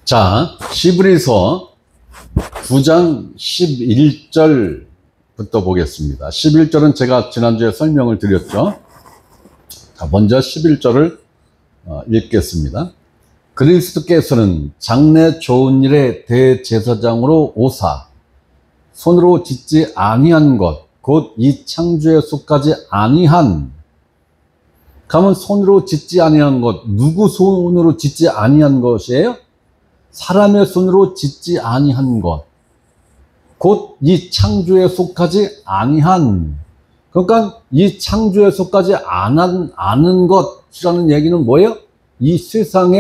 자, 히브리서 9장 11절부터 보겠습니다. 11절은 제가 지난주에 설명을 드렸죠. 자, 먼저 11절을 읽겠습니다. 그리스도께서는 장래 좋은 일의 대제사장으로 오사 손으로 짓지 아니한 것, 곧 이 창조에 속하지 아니한, 가면 손으로 짓지 아니한 것, 누구 손으로 짓지 아니한 것이에요? 사람의 손으로 짓지 아니한 것, 곧 이 창조에 속하지 아니한, 그러니까 이 창조에 속하지 않은 것이라는 얘기는 뭐예요? 이 세상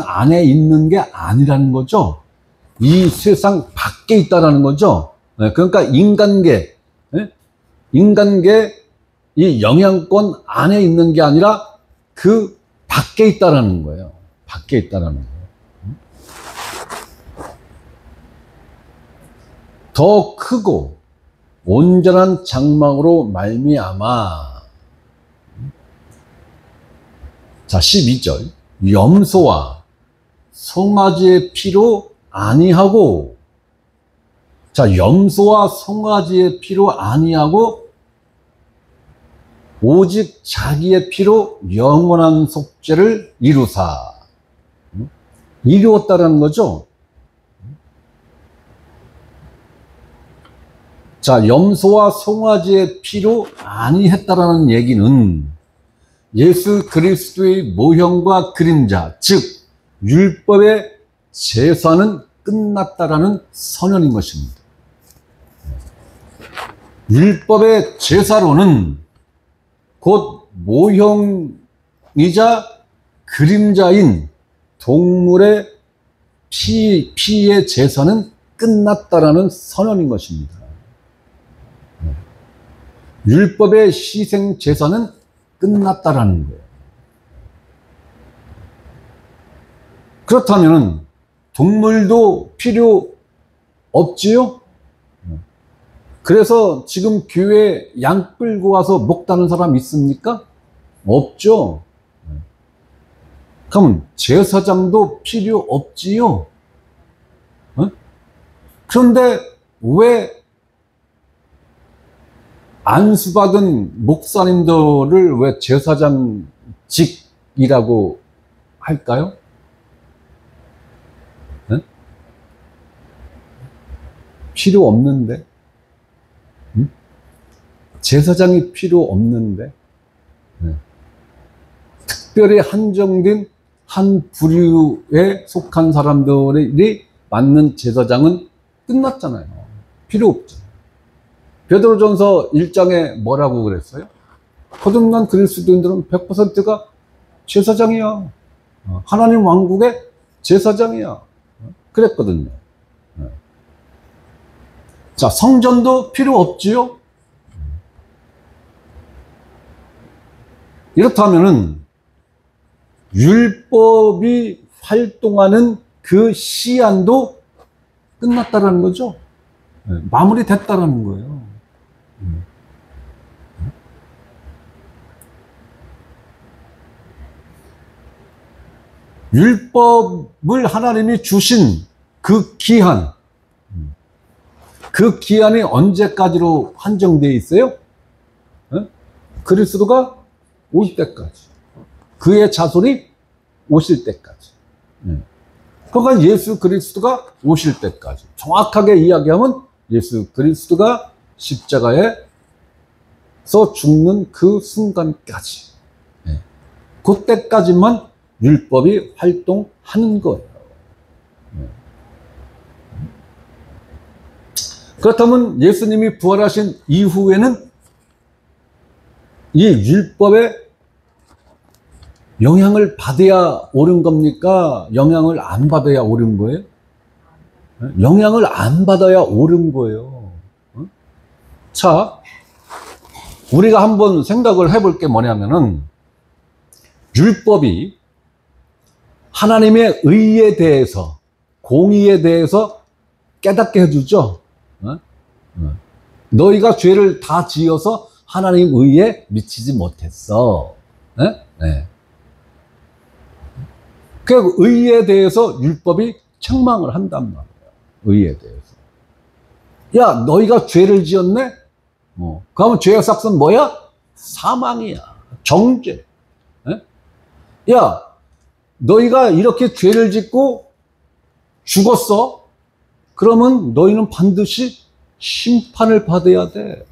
안에 있는 게 아니라는 거죠. 이 세상 밖에 있다라는 거죠. 그러니까 인간계, 이 영향권 안에 있는 게 아니라 그 밖에 있다라는 거예요. 밖에 있다라는 거예요. 더 크고 온전한 장막으로 말미암아. 자, 12절. 염소와 송아지의 피로 아니하고, 자, 염소와 송아지의 피로 아니하고 오직 자기의 피로 영원한 속죄를 이루사. 이루었다라는 거죠. 자, 염소와 송아지의 피로 아니했다라는 얘기는 예수 그리스도의 모형과 그림자, 즉 율법의 제사는 끝났다라는 선언인 것입니다. 율법의 제사로는 곧 모형이자 그림자인 동물의 피의 제사는 끝났다라는 선언인 것입니다. 율법의 희생 제사는 끝났다라는 거예요. 그렇다면 동물도 필요 없지요? 그래서 지금 교회에 양 끌고 와서 먹다는 사람 있습니까? 없죠. 그럼 제사장도 필요 없지요? 그런데 왜 안수받은 목사님들을 왜 제사장직이라고 할까요? 네? 필요 없는데, 제사장이 필요 없는데, 네. 특별히 한정된 한 부류에 속한 사람들이 맡는 제사장은 끝났잖아요. 필요 없죠. 베드로전서 1장에 뭐라고 그랬어요? 거듭난 그리스도인들은 100%가 제사장이야. 하나님 왕국의 제사장이야. 그랬거든요. 자, 성전도 필요 없지요? 이렇다면은 율법이 활동하는 그 시한도 끝났다라는 거죠. 마무리됐다라는 거예요. 율법을 하나님이 주신 그 기한, 그 기한이 언제까지로 한정되어 있어요? 그리스도가 오실 때까지, 그의 자손이 오실 때까지. 그러니까 예수 그리스도가 오실 때까지, 정확하게 이야기하면 예수 그리스도가 십자가에서 죽는 그 순간까지, 그때까지만 율법이 활동하는 거예요. 그렇다면 예수님이 부활하신 이후에는 이 율법의 영향을 받아야 옳은 겁니까? 영향을 안 받아야 옳은 거예요? 영향을 안 받아야 옳은 거예요. 자, 우리가 한번 생각을 해볼 게 뭐냐면은, 율법이 하나님의 의에 대해서, 공의에 대해서 깨닫게 해주죠. 너희가 죄를 다 지어서 하나님 의에 미치지 못했어. 그 의에 대해서 율법이 책망을 한단 말이에요. 의에 대해서. 야, 너희가 죄를 지었네? 그러면 죄의 삭은 뭐야? 사망이야. 정죄. 에? 야, 너희가 이렇게 죄를 짓고 죽었어? 그러면 너희는 반드시 심판을 받아야 돼.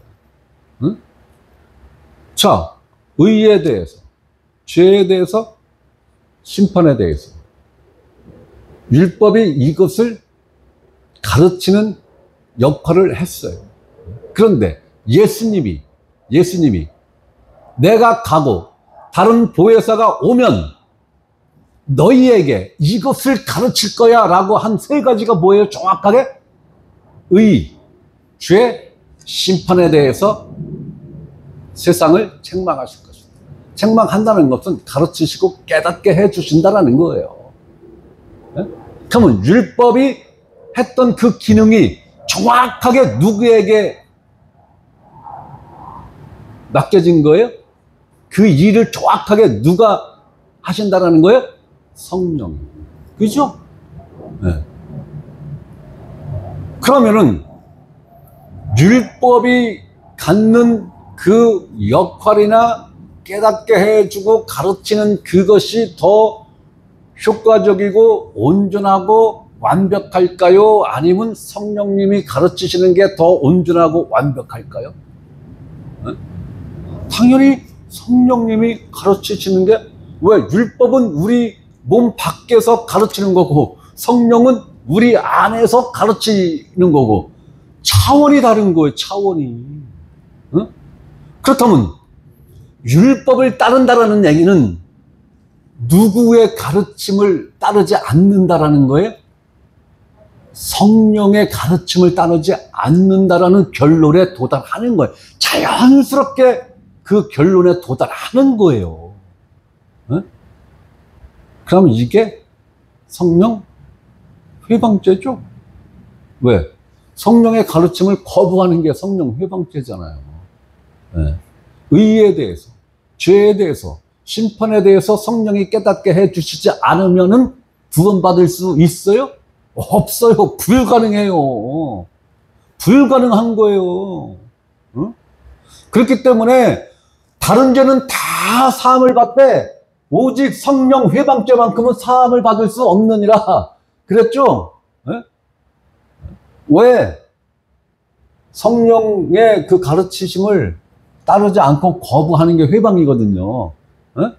응? 자, 의에 대해서, 죄에 대해서, 심판에 대해서. 율법이 이것을 가르치는 역할을 했어요. 그런데 예수님이 내가 가고 다른 보혜사가 오면 너희에게 이것을 가르칠 거야 라고 한 세 가지가 뭐예요? 정확하게 의, 죄, 심판에 대해서 세상을 책망하실 것입니다. 책망한다는 것은 가르치시고 깨닫게 해주신다는 거예요. 그러면 율법이 했던 그 기능이 정확하게 누구에게 맡겨진 거예요? 그 일을 정확하게 누가 하신다는 거예요? 성령. 그죠? 네. 그러면은 율법이 갖는 그 역할이나 깨닫게 해주고 가르치는 그것이 더 효과적이고 온전하고 완벽할까요? 아니면 성령님이 가르치시는 게 더 온전하고 완벽할까요? 네? 당연히 성령님이 가르치시는 게, 왜? 율법은 우리 몸 밖에서 가르치는 거고 성령은 우리 안에서 가르치는 거고 차원이 다른 거예요. 차원이. 응? 그렇다면 율법을 따른다라는 얘기는 누구의 가르침을 따르지 않는다라는 거예요? 성령의 가르침을 따르지 않는다라는 결론에 도달하는 거예요. 자연스럽게 그 결론에 도달하는 거예요. 응? 그럼 이게 성령 회방죄죠? 왜? 성령의 가르침을 거부하는 게 성령 회방죄잖아요. 네. 의에 대해서, 죄에 대해서, 심판에 대해서 성령이 깨닫게 해주시지 않으면은 구원받을 수 있어요? 없어요. 불가능해요. 불가능한 거예요. 응? 그렇기 때문에 다른 죄는 다 사함을 받되 오직 성령 회방죄만큼은 사함을 받을 수 없느니라 그랬죠? 네? 왜? 성령의 그 가르치심을 따르지 않고 거부하는 게 회방이거든요. 네?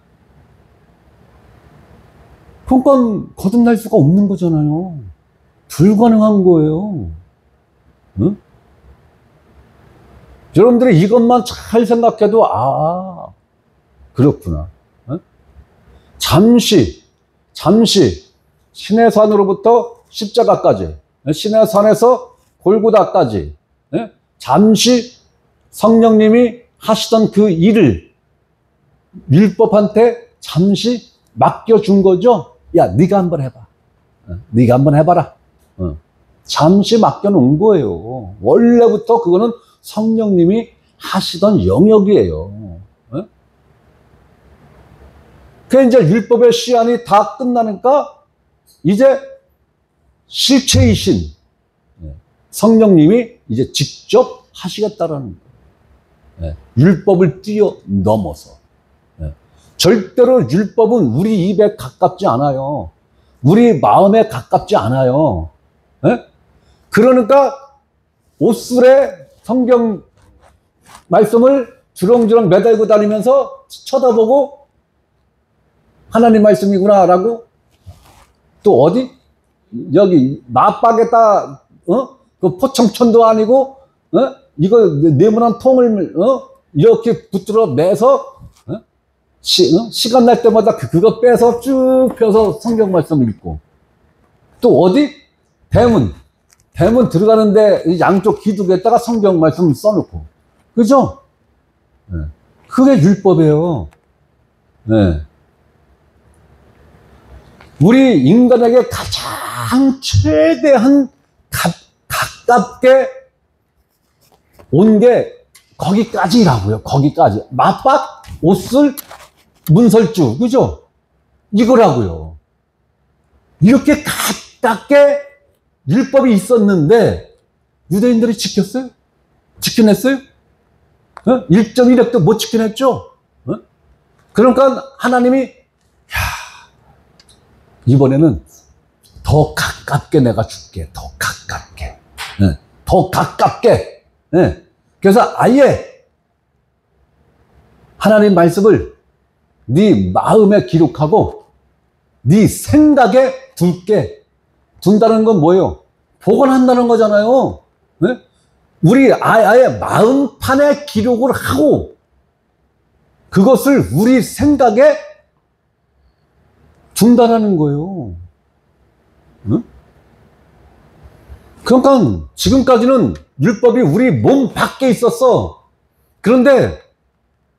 그건 거듭날 수가 없는 거잖아요. 불가능한 거예요. 네? 여러분들이 이것만 잘 생각해도 그렇구나. 네? 잠시 시내산으로부터 십자가까지, 시내산에서 골고다까지 잠시 성령님이 하시던 그 일을 율법한테 잠시 맡겨준 거죠. 야, 네가 한번 해봐. 네가 한번 해봐라. 잠시 맡겨놓은 거예요. 원래부터 그거는 성령님이 하시던 영역이에요. 그 이제 율법의 시한이 다 끝나니까 이제 실체이신 성령님이 이제 직접 하시겠다라는 거예요. 율법을 뛰어넘어서. 절대로 율법은 우리 입에 가깝지 않아요. 우리 마음에 가깝지 않아요. 그러니까 옷술에 성경 말씀을 주렁주렁 매달고 다니면서 쳐다보고 하나님 말씀이구나 라고, 또 어디 여기 맞박에다 그 포청천도 아니고 이거 네모난 통을 이렇게 붙들어 매서 시간 날 때마다 그거 빼서 쭉 펴서 성경 말씀 읽고, 또 어디 대문 들어가는데 양쪽 기둥에다가 성경 말씀 써놓고, 그죠? 그게 율법이에요. 네. 우리 인간에게 가장 최대한 가깝게 온 게 거기까지라고요. 거기까지. 맞박, 옷술, 문설주, 그죠? 이거라고요. 이렇게 가깝게 율법이 있었는데 유대인들이 지켰어요? 지켜냈어요? 1.1획도 못 지켜냈죠? 그러니까 하나님이 이번에는 더 가깝게 내가 줄게. 더 가깝게. 더 가깝게. 그래서 아예 하나님 말씀을 네 마음에 기록하고 네 생각에 둘게. 둔다는 건 뭐예요? 보관한다는 거잖아요. 우리 아예 마음판에 기록을 하고 그것을 우리 생각에 둔다는 거예요. 그러니까 지금까지는 율법이 우리 몸 밖에 있었어. 그런데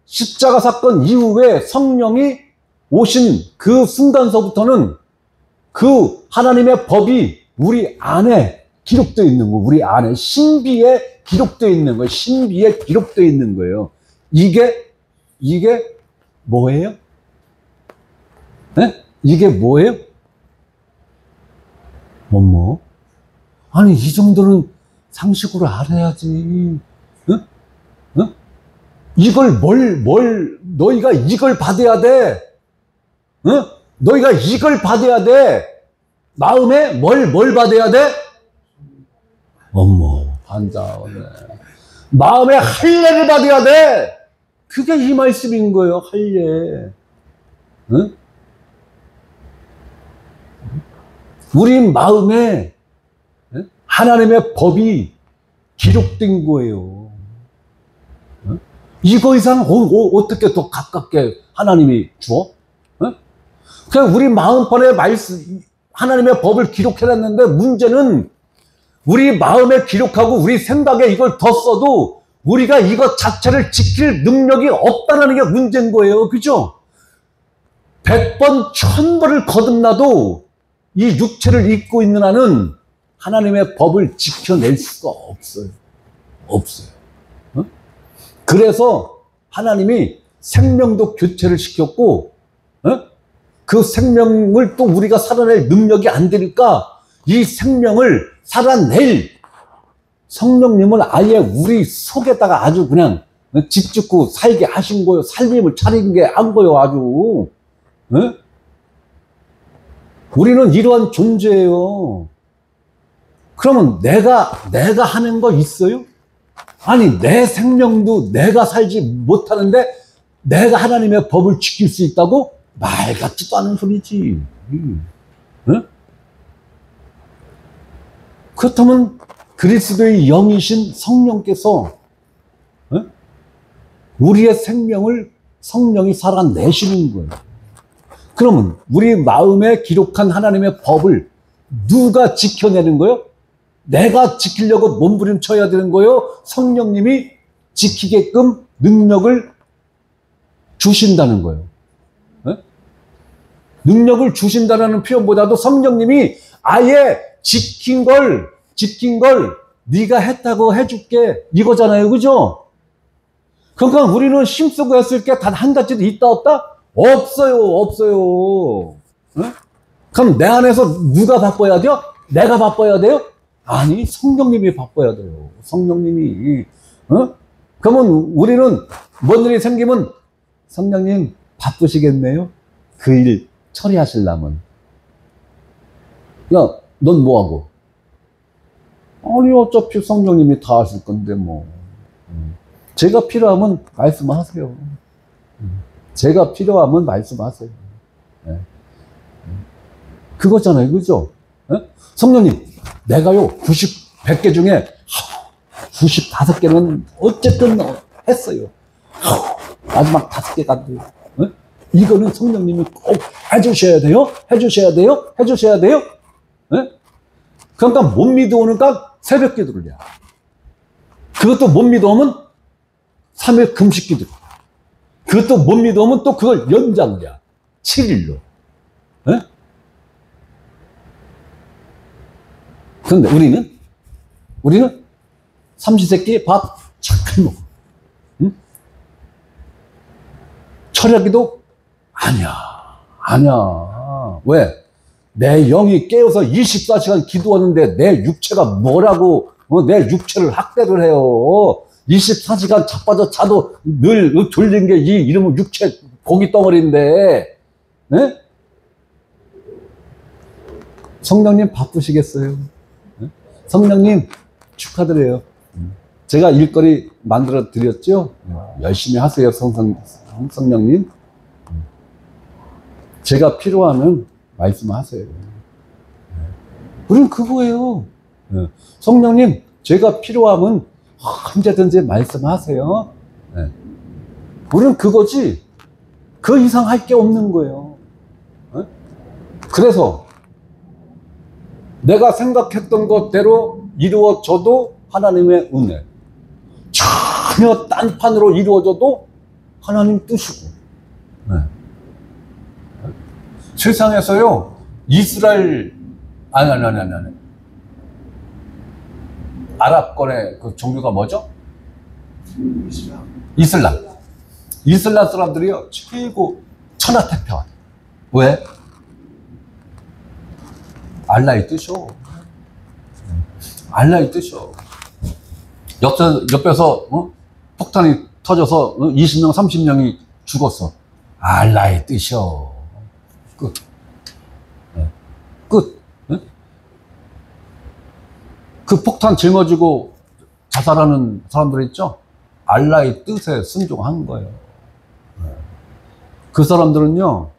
십자가 사건 이후에 성령이 오신 그 순간서부터는 그 하나님의 법이 우리 안에 기록되어 있는 거, 우리 안에 신비에 기록되어 있는 거예요. 신비에 기록되어 있는 거예요. 이게 뭐예요? 네? 이게 뭐예요? 뭐? 아니, 이 정도는 상식으로 알아야지. 응? 응? 이걸 너희가 이걸 받아야 돼. 응? 너희가 이걸 받아야 돼. 마음에 뭘 받아야 돼? 반자오네. 마음에 할례를 받아야 돼. 그게 이 말씀인 거예요, 할례. 응? 우리 마음에 하나님의 법이 기록된 거예요. 이거 이상 어떻게 더 가깝게 하나님이 주어? 그냥 우리 마음판에 하나님의 법을 기록해놨는데 문제는 우리 마음에 기록하고 우리 생각에 이걸 더 써도 우리가 이것 자체를 지킬 능력이 없다는 게 문제인 거예요. 그죠? 100번, 1000번을 거듭나도 이 육체를 입고 있는 한은 하나님의 법을 지켜낼 수가 없어요. 없어요. 그래서 하나님이 생명도 교체를 시켰고, 그 생명을 또 우리가 살아낼 능력이 안 되니까 이 생명을 살아낼 성령님을 아예 우리 속에다가 아주 그냥 집 짓고 살게 하신 거예요. 살림을 차린 게 한 거예요, 아주. 우리는 이러한 존재예요. 그러면 내가 하는 거 있어요? 아니, 내 생명도 내가 살지 못하는데 내가 하나님의 법을 지킬 수 있다고? 말 같지도 않은 소리지. 그렇다면 그리스도의 영이신 성령께서 우리의 생명을 성령이 살아내시는 거예요. 그러면 우리 마음에 기록한 하나님의 법을 누가 지켜내는 거예요? 내가 지키려고 몸부림쳐야 되는 거예요? 성령님이 지키게끔 능력을 주신다는 거예요. 능력을 주신다는 표현보다도 성령님이 아예 지킨 걸 네가 했다고 해줄게, 이거잖아요. 그죠? 그러니까 우리는 힘쓰고 했을 게 단 한 가지도 있다 없다? 없어요. 그럼 내 안에서 누가 바꿔야 돼요? 내가 바꿔야 돼요? 아니, 성령님이 바꿔야 돼요. 성령님이. 그러면 우리는 뭔 일이 생기면 성령님 바쁘시겠네요? 그 일 처리하시려면. 야, 넌 뭐하고? 아니, 어차피 성령님이 다 하실 건데 뭐. 제가 필요하면 말씀하세요. 제가 필요하면 말씀하세요. 그거잖아요. 그죠? 성령님, 내가요, 100개 중에 95개는 어쨌든 했어요. 마지막 5개가 안 돼요. 이거는 성령님이 꼭 해주셔야 돼요. 그러니까 못 믿어오니까 새벽 기도를 해요. 그것도 못 믿어오면 3일 금식 기도. 그것도 못 믿어오면 또 그걸 연장을 해요. 7일로. 그런데 우리는 삼시세끼 밥 착 먹어. 철야기도 아니야. 왜? 내 영이 깨어서 24시간 기도하는데 내 육체가 뭐라고 내 육체를 학대를 해요. 24시간 자빠져 자도 늘 졸린 게 이 이름은 육체 고기 덩어리인데, 네? 성령님 바쁘시겠어요? 네? 성령님 축하드려요. 제가 일거리 만들어 드렸죠? 열심히 하세요, 성령님. 제가 필요하면 말씀하세요. 우린 그거예요. 성령님, 제가 필요하면 언제든지 말씀하세요. 우리는 그거지. 그 이상 할 게 없는 거예요. 그래서 내가 생각했던 것대로 이루어져도 하나님의 은혜. 전혀 딴판으로 이루어져도 하나님 뜻이고. 세상에서요, 이스라엘, 아니. 아랍권의 그 종교가 뭐죠? 이슬람. 이슬람 사람들이요, 최고 천하태평. 왜? 알라의 뜻이요. 알라의 뜻이요. 옆에서 폭탄이 터져서 20명, 30명이 죽었어. 알라의 뜻이요. 끝. 끝. 그 폭탄 짊어지고 자살하는 사람들 있죠? 알라의 뜻에 순종한 거예요. 그 사람들은요,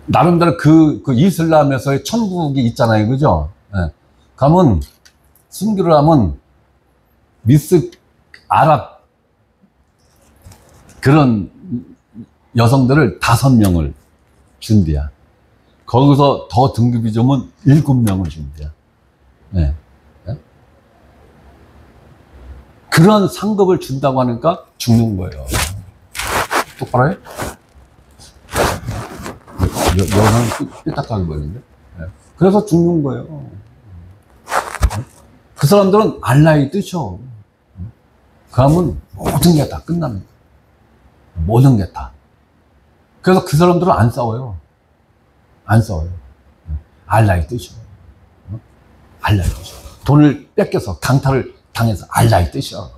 나름대로 그 이슬람에서의 천국이 있잖아요. 그죠? 가면, 순교를 하면, 아랍, 그런 여성들을 5명을 준대야. 거기서 더 등급이 좋으면 7명을 준대야. 네. 그런 상급을 준다고 하니까 죽는 거예요. 똑바로 해? 여자는 삐딱하게 보이는데? 네. 그래서 죽는 거예요. 그 사람들은 알라의 뜻이요. 그러면 모든 게 다 끝나는 거예요. 모든 게 다. 그래서 그 사람들은 안 싸워요. 안 싸워요. 알라의 뜻이요. 알라의 뜻이요. 돈을 뺏겨서 강탈을 당해서 알라의 뜻이요.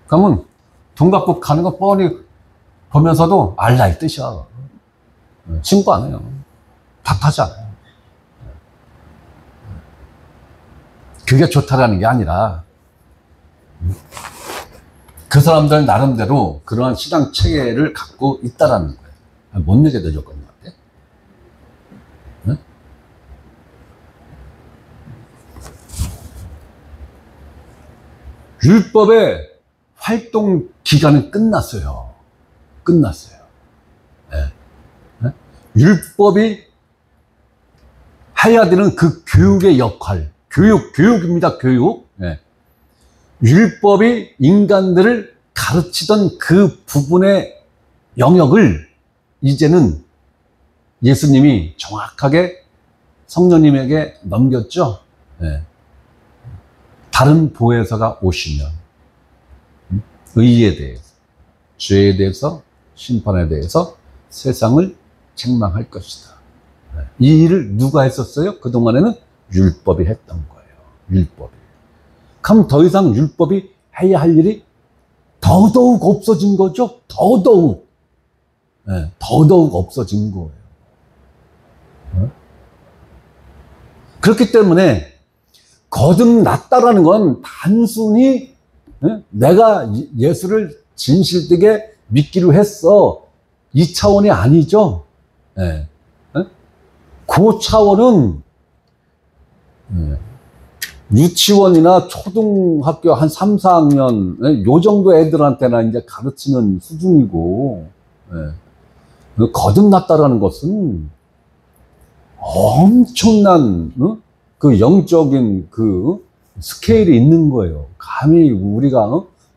그러면 돈 갖고 가는 거 뻔히 보면서도 알라의 뜻이야. 신고 안 해요. 답하지 않아요. 그게 좋다라는 게 아니라 그 사람들 나름대로 그러한 시장 체계를 갖고 있다라는 거예요. 못 얘기해도 조건인 것 같아. 네? 율법의 활동 기간은 끝났어요. 끝났어요. 네. 네? 율법이 해야 되는 그 교육의 역할, 교육입니다, 교육. 네. 율법이 인간들을 가르치던 그 부분의 영역을 이제는 예수님이 정확하게 성령님에게 넘겼죠. 네. 다른 보혜사가 오시면 의에 대해서, 죄에 대해서, 심판에 대해서 세상을 책망할 것이다. 네. 이 일을 누가 했었어요? 그동안에는 율법이 했던 거예요. 율법이. 그럼 더 이상 율법이 해야 할 일이 더더욱 없어진 거죠. 더더욱. 네, 더더욱 없어진 거예요. 네? 그렇기 때문에 거듭났다라는 건 단순히 네? 내가 예수를 진실되게 믿기로 했어. 이 차원이 아니죠. 네. 네? 그 차원은 유치원이나 초등학교 한 3, 4학년, 요 정도 애들한테나 이제 가르치는 수준이고, 거듭났다라는 것은 엄청난, 그 영적인 그 스케일이 있는 거예요. 감히 우리가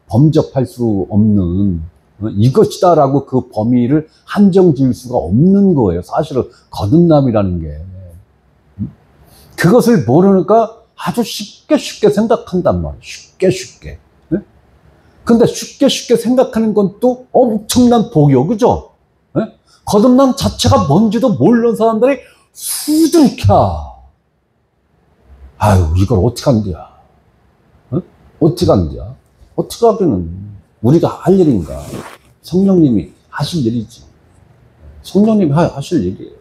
범접할 수 없는 이것이다라고 그 범위를 한정 지을 수가 없는 거예요. 사실은 거듭남이라는 게. 그것을 모르니까 아주 쉽게 생각한단 말이에요. 쉽게. 네? 근데 쉽게 생각하는 건 또 엄청난 복이요. 그죠? 네? 거듭남 자체가 뭔지도 모르는 사람들이 수들켜. 아유, 이걸 어떻게 한디야? 어? 어떻게 한디야? 어떻게 하기는 우리가 할 일인가? 성령님이 하실 일이지. 성령님이 하실 일이에요.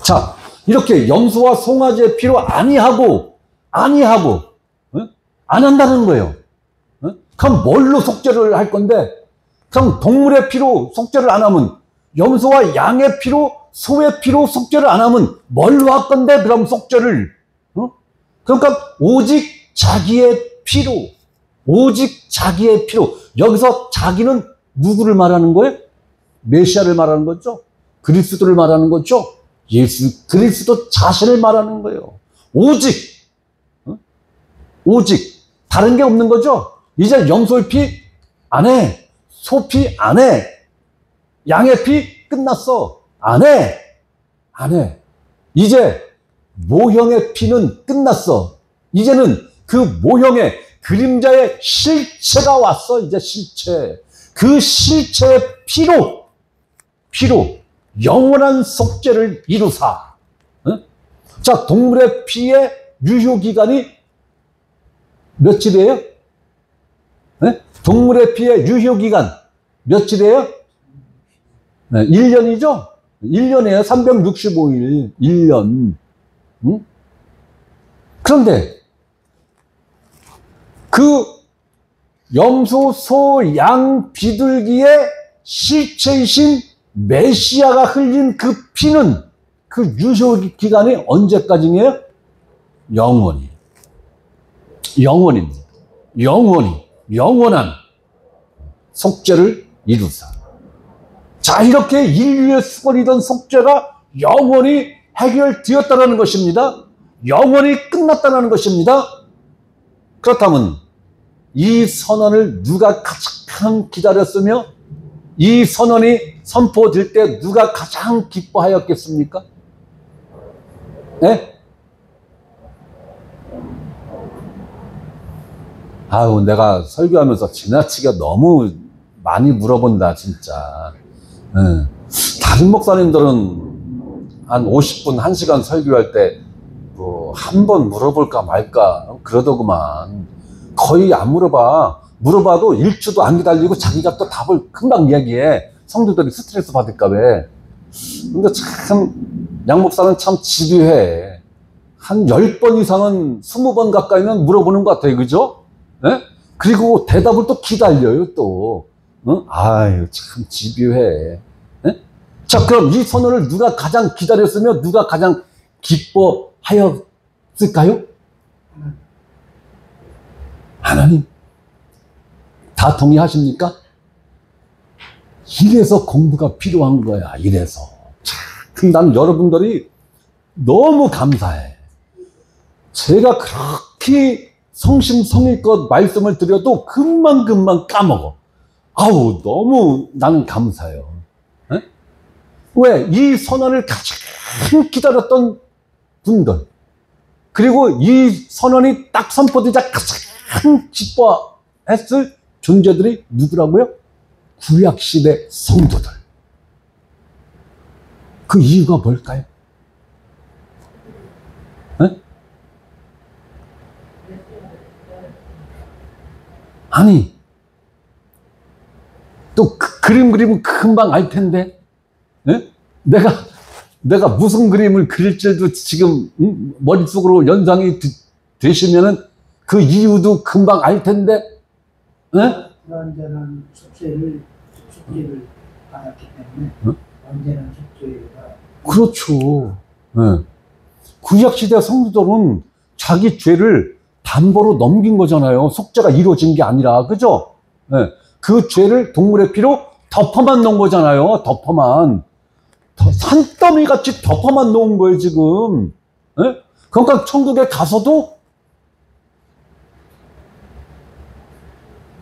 자, 이렇게 염소와 송아지의 피로 아니하고, 어? 안 한다는 거예요. 어? 그럼 뭘로 속죄를 할 건데, 그럼 동물의 피로 속죄를 안 하면, 염소와 양의 피로, 소의 피로 속죄를 안 하면 뭘로 할 건데, 그럼 속죄를? 어? 그러니까 오직 자기의 피로, 오직 자기의 피로. 여기서 자기는 누구를 말하는 거예요? 메시아를 말하는 거죠? 그리스도를 말하는 거죠? 예수 그리스도 자신을 말하는 거예요. 오직, 오직 다른 게 없는 거죠. 이제 염소의 피 안 해, 소 피 안 해, 양의 피 끝났어. 안 해, 안 해. 이제 모형의 피는 끝났어. 이제는 그 모형의 그림자의 실체가 왔어. 이제 실체. 그 실체의 피로 영원한 속죄를 이루사. 어? 자, 동물의 피의 유효기간이 며칠이에요? 네? 동물의 피의 유효기간 며칠이에요? 네, 1년이죠? 1년이에요. 365일. 1년. 응? 그런데 그 염소, 소, 양, 비둘기의 실체이신 메시아가 흘린 그 피는 그 유효기간이 언제까지예요? 영원히. 영원입니다. 영원히. 영원한 속죄를 이루사. 자, 이렇게 인류의 수건이던 속죄가 영원히 해결되었다는 것입니다. 영원히 끝났다는 것입니다. 그렇다면 이 선언을 누가 가장 기다렸으며 이 선언이 선포될 때 누가 가장 기뻐하였겠습니까? 네? 아유, 내가 설교하면서 지나치게 너무 많이 물어본다, 진짜. 네. 다른 목사님들은 한 50분, 1시간 설교할 때, 뭐, 한 번 물어볼까 말까, 그러더구만. 거의 안 물어봐. 물어봐도 1초도 안 기다리고 자기가 또 답을 금방 이야기해. 성도들이 스트레스 받을까 봐. 근데 참, 양 목사는 참 집요해. 한 10번 이상은 20번 가까이는 물어보는 것 같아요. 그죠? 네? 그리고 대답을 또 기다려요, 또. 어? 아유, 참 집요해. 네? 자, 그럼 이 선언을 누가 가장 기다렸으며 누가 가장 기뻐하였을까요? 하나님. 다 동의하십니까? 이래서 공부가 필요한 거야, 이래서. 참, 난 여러분들이 너무 감사해. 제가 그렇게 성심성의껏 말씀을 드려도 금방금방 까먹어. 아우, 너무 나는 감사해요. 에? 왜? 이 선언을 가장 기다렸던 분들, 그리고 이 선언이 딱 선포되자 가장 기뻐했을 존재들이 누구라고요? 구약시대 성도들. 그 이유가 뭘까요? 에? 아니, 또 그림 그리면 금방 알 텐데, 에? 내가 무슨 그림을 그릴지도 지금 머릿속으로 연상이 되시면은 그 이유도 금방 알 텐데, 에? 언제는 속죄를 받았기 때문에 언제는 속죄가 그렇죠. 예. 구약시대 성도들은 자기 죄를 담보로 넘긴 거잖아요. 속죄가 이루어진 게 아니라, 그죠? 예. 그 죄를 동물의 피로 덮어만 놓은 거잖아요. 덮어만. 산더미 같이 덮어만 놓은 거예요, 지금. 예? 그러니까 천국에 가서도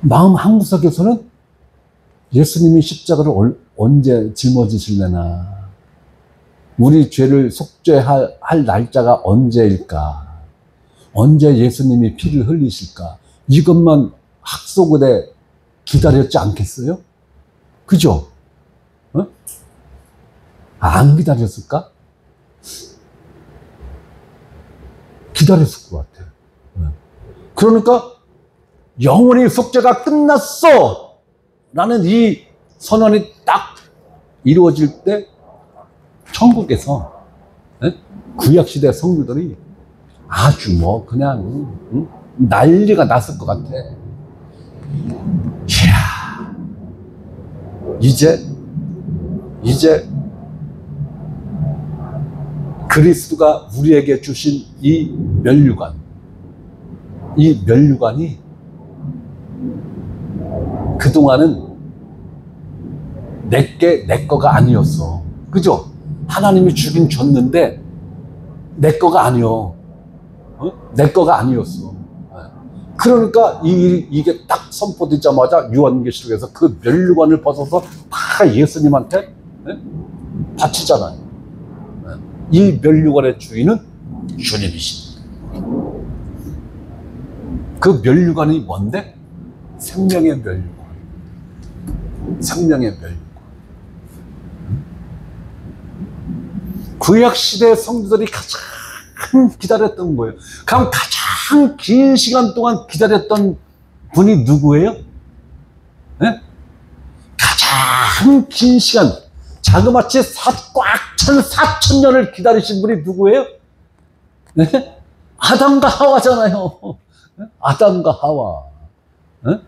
마음 한구석에서는 예수님이 십자가를 언제 짊어지실래나, 우리 죄를 속죄할 날짜가 언제일까, 언제 예수님이 피를 흘리실까, 이것만 학속에 기다렸지 않겠어요? 그죠? 어? 안 기다렸을까? 기다렸을 것 같아. 그러니까 영원히 속죄가 끝났어! 라는 이 선언이 딱 이루어질 때 천국에서 구약시대 성도들이 아주 뭐 그냥 난리가 났을 것 같아. 이야, 이제 그리스도가 우리에게 주신 이 멸류관이 그동안은 내 거가 아니었어. 그죠? 하나님이 주긴 줬는데 내 거가 아니요. 내 거가 아니었어. 그러니까 이게 딱 선포되자마자 요한계시록에서 그 멸류관을 벗어서 다 예수님한테 바치잖아요. 이 멸류관의 주인은 주님이십니다. 그 멸류관이 뭔데? 생명의 멸류관. 생명의 멸류관. 구약시대 성도들이 가장 기다렸던 거예요. 그럼 가장 긴 시간 동안 기다렸던 분이 누구예요? 네? 가장 긴 시간, 자그마치 꽉 찬 4,000년을 기다리신 분이 누구예요? 네? 아담과 하와잖아요. 아담과 하와. 네?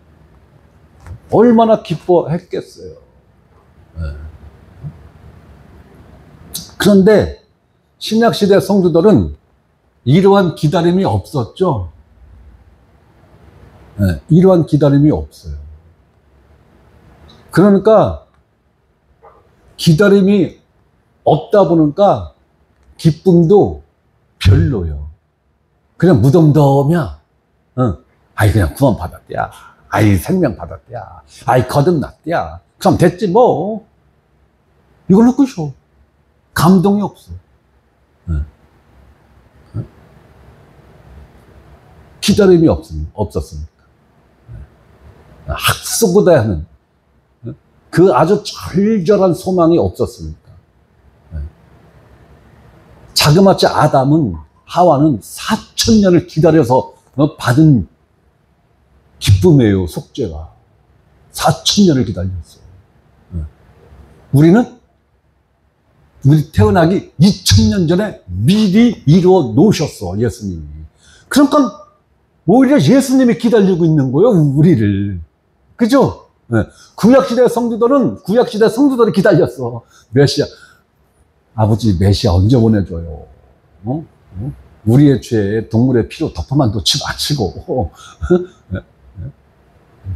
얼마나 기뻐했겠어요. 네. 그런데 신약시대 성도들은 이러한 기다림이 없었죠. 네, 이러한 기다림이 없어요. 그러니까 기다림이 없다 보니까 기쁨도 별로요. 그냥 무덤덤이야. 아이 그냥 구원 받았대야. 아이 생명 받았대야. 아이 거듭났대야. 그럼 됐지 뭐. 이걸로 끝이요. 감동이 없어. 기다림이 없었습니까? 학수고대 하는 그 아주 절절한 소망이 없었습니까? 자그마치 아담은 하와는 4,000년을 기다려서 받은 기쁨이에요. 속죄가 4,000년을 기다렸어. 우리 태어나기 2,000년 전에 미리 이루어 놓으셨어, 예수님이. 그러니까 오히려 예수님이 기다리고 있는 거예요, 우리를. 그죠? 네. 구약시대 성도들이 기다렸어. 메시아. 아버지, 메시아 언제 보내줘요? 우리의 죄에 동물의 피로 덮어만 놓지 마시고,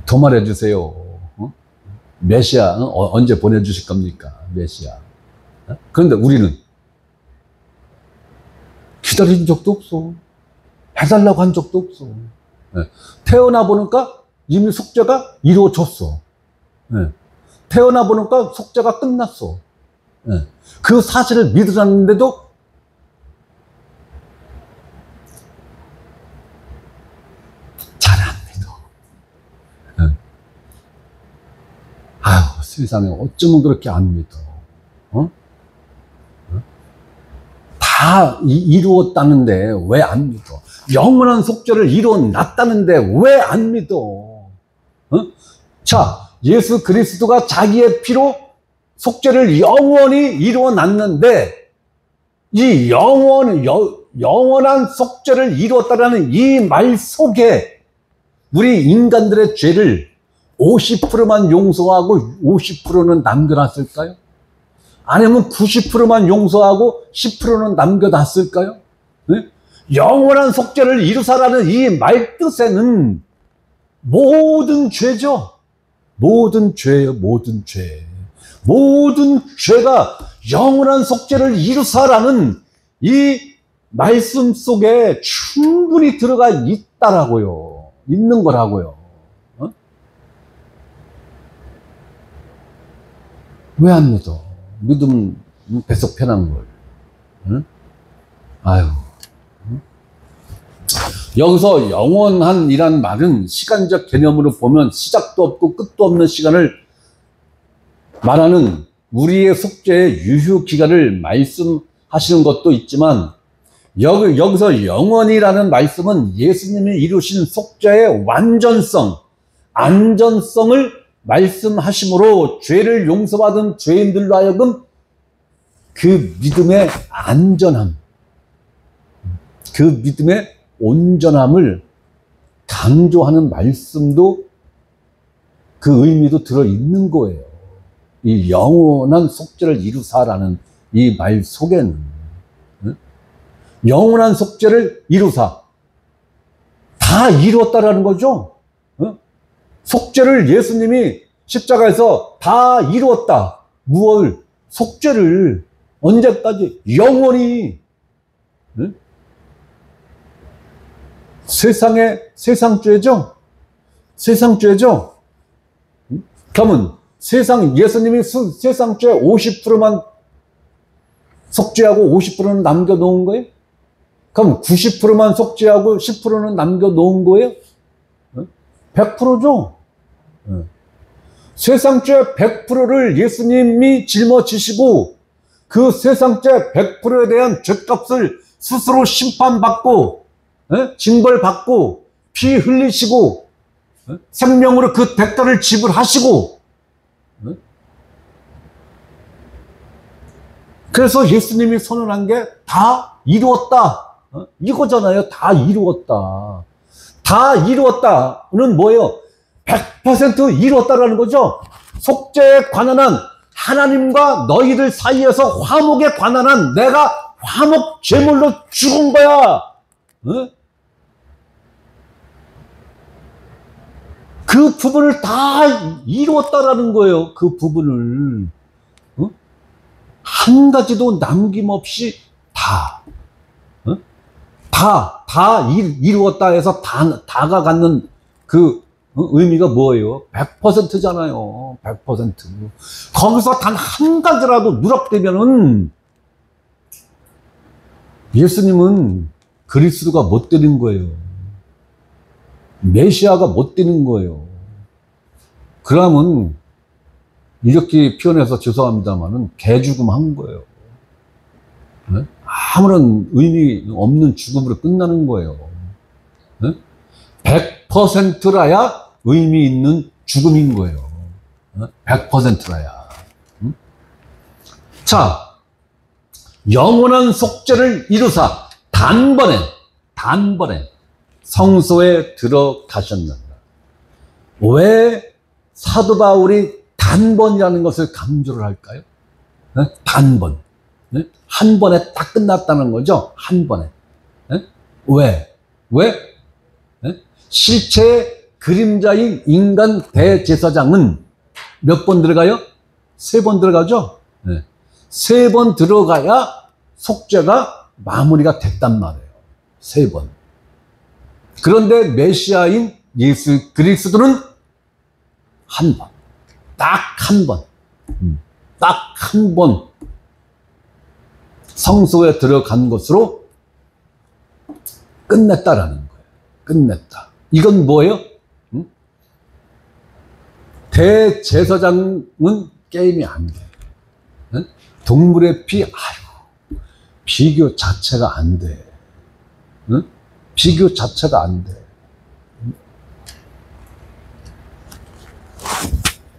도말해주세요. 메시아, 언제 보내주실 겁니까? 메시아. 그런데 우리는 기다린 적도 없어. 해달라고 한 적도 없어. 태어나 보니까 이미 속죄가 이루어졌어. 태어나 보니까 속죄가 끝났어. 그 사실을 믿으라는데도 잘 안 믿어. 아유, 세상에 어쩌면 그렇게 안 믿어. 다 이루었다는데 왜 안 믿어? 영원한 속죄를 이루어놨다는데 왜 안 믿어? 자, 예수 그리스도가 자기의 피로 속죄를 영원히 이루어놨는데 이 영원한 속죄를 이루었다라는 이 말 속에 우리 인간들의 죄를 50%만 용서하고 50%는 남겨놨을까요? 아니면 90%만 용서하고 10%는 남겨놨을까요? 네? 영원한 속죄를 이루사라는 이 말 뜻에는 모든 죄죠. 모든 죄예요, 모든 죄. 모든 죄가 영원한 속죄를 이루사라는 이 말씀 속에 충분히 들어가 있다라고요. 있는 거라고요. 왜 안 믿어? 믿으면 배속 편한 걸. 응? 아유. 여기서 영원한이란 말은 시간적 개념으로 보면 시작도 없고 끝도 없는 시간을 말하는 우리의 속죄의 유효 기간을 말씀하시는 것도 있지만 여기서 영원이라는 말씀은 예수님이 이루신 속죄의 완전성, 안전성을 말씀하심으로 죄를 용서받은 죄인들로 하여금 그 믿음의 안전함, 그 믿음의 온전함을 강조하는 말씀도 그 의미도 들어있는 거예요. 이 영원한 속죄를 이루사라는 이 말 속에는 영원한 속죄를 이루사 다 이루었다라는 거죠. 속죄를 예수님이 십자가에서 다 이루었다. 무엇을? 속죄를 언제까지? 영원히. 세상죄죠? 세상죄죠? 그러면 예수님이 세상죄 50%만 속죄하고 50%는 남겨놓은 거예요? 그럼 90%만 속죄하고 10%는 남겨놓은 거예요? 100%죠? 세상죄 100%를 예수님이 짊어지시고 그 세상죄 100%에 대한 죗값을 스스로 심판받고 징벌받고 피 흘리시고 생명으로 그 대가를 지불하시고 그래서 예수님이 선언한 게 다 이루었다 이거잖아요. 다 이루었다. 다 이루었다는 뭐예요? 100% 이루었다라는 거죠. 속죄에 관한 한 하나님과 너희들 사이에서 화목에 관한 한 내가 화목 제물로 죽은 거야. 그 부분을 다 이루었다라는 거예요. 그 부분을 한 가지도 남김없이 다 이루었다 해서 다가 갖는 그 의미가 뭐예요? 100%잖아요. 100%. 거기서 단 한 가지라도 누락되면은 예수님은 그리스도가 못 되는 거예요. 메시아가 못 되는 거예요. 그러면 이렇게 표현해서 죄송합니다만은 개죽음 한 거예요. 아무런 의미 없는 죽음으로 끝나는 거예요. 100%라야 의미 있는 죽음인 거예요. 100%라야. 자, 영원한 속죄를 이루사 단번에 성소에 들어가셨느니라. 왜 사도 바울이 단번이라는 것을 강조를 할까요? 단번. 한 번에 딱 끝났다는 거죠. 한 번에. 왜? 실체의 그림자인 인간 대제사장은 몇 번 들어가요? 3번 들어가죠? 3번 들어가야 속죄가 마무리가 됐단 말이에요. 3번. 그런데 메시아인 예수 그리스도는 한 번. 딱 한 번. 딱 한 번. 성소에 들어간 것으로 끝냈다라는 거예요. 끝냈다. 이건 뭐예요? 대제사장은 게임이 안 돼. 동물의 피, 비교 자체가 안 돼. 비교 자체가 안 돼.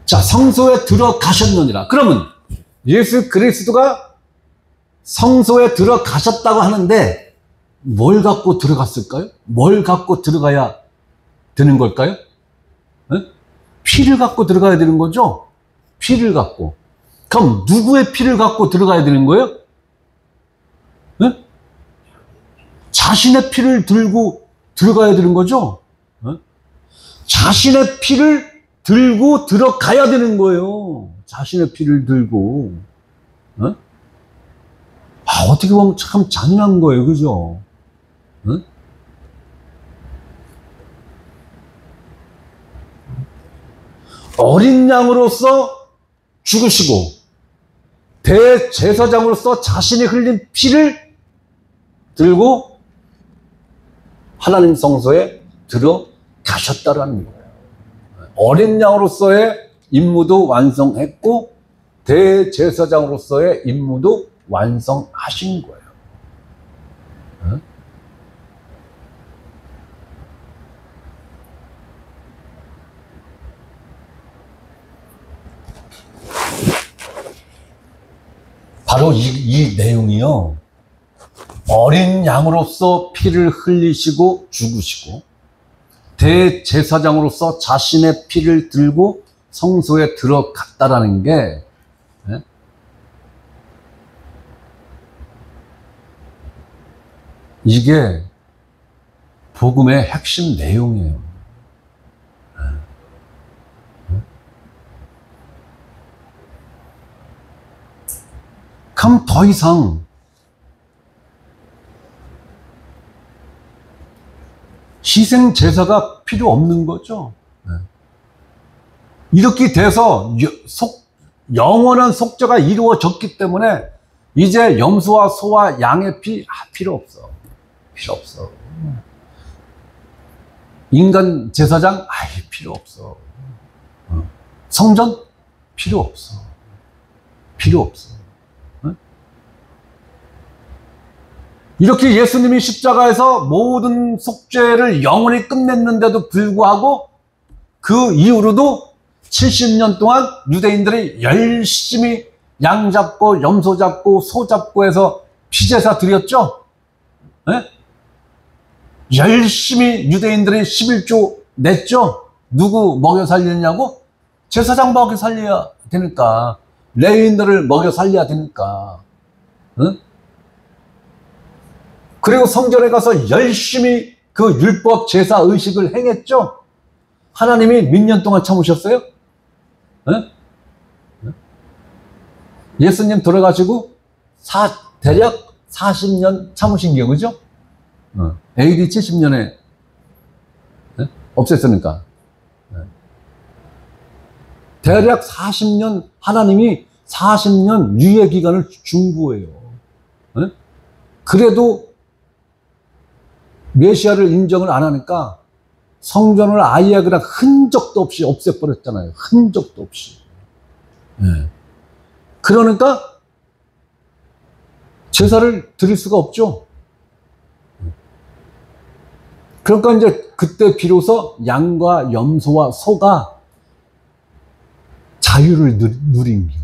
자, 성소에 들어가셨느니라. 그러면 예수 그리스도가 성소에 들어가셨다고 하는데 뭘 갖고 들어갔을까요? 뭘 갖고 들어가야 되는 걸까요? 피를 갖고 들어가야 되는 거죠? 피를 갖고. 그럼 누구의 피를 갖고 들어가야 되는 거예요? 자신의 피를 들고 들어가야 되는 거죠? 자신의 피를 들고 들어가야 되는 거예요. 자신의 피를 들고. 어떻게 보면 참 잔인한 거예요. 그죠? 어린 양으로서 죽으시고 대제사장으로서 자신이 흘린 피를 들고 하나님 성소에 들어가셨다라는 거예요. 어린 양으로서의 임무도 완성했고 대제사장으로서의 임무도 완성하신 거예요. 어? 바로 이 내용이요. 어린 양으로서 피를 흘리시고 죽으시고 대제사장으로서 자신의 피를 들고 성소에 들어갔다라는 게 이게 복음의 핵심 내용이에요. 그럼 더 이상 희생 제사가 필요 없는 거죠. 이렇게 돼서 영원한 속죄가 이루어졌기 때문에 이제 염소와 소와 양의 피 필요 없어. 필요 없어. 인간 제사장 아예 필요 없어. 성전 필요 없어. 필요 없어. 이렇게 예수님이 십자가에서 모든 속죄를 영원히 끝냈는데도 불구하고 그 이후로도 70년 동안 유대인들이 열심히 양 잡고 염소 잡고 소 잡고 해서 피제사 드렸죠. 네? 열심히 유대인들이 11조 냈죠. 누구 먹여 살리느냐고? 제사장 먹여 살려야 되니까. 레위인들을 먹여 살려야 되니까. 응? 그리고 성전에 가서 열심히 그 율법 제사 의식을 행했죠. 하나님이 몇 년 동안 참으셨어요? 네? 예수님 돌아가시고 대략 40년 참으신 게 그죠? AD 70년에 없앴으니까. 대략 40년 하나님이 40년 유예 기간을 준 거예요. 그래도 메시아를 인정을 안 하니까 성전을 아예 그냥 흔적도 없이 없애버렸잖아요. 흔적도 없이. 그러니까 제사를 드릴 수가 없죠. 그러니까 이제 그때 비로소 양과 염소와 소가 자유를 누린 거예요.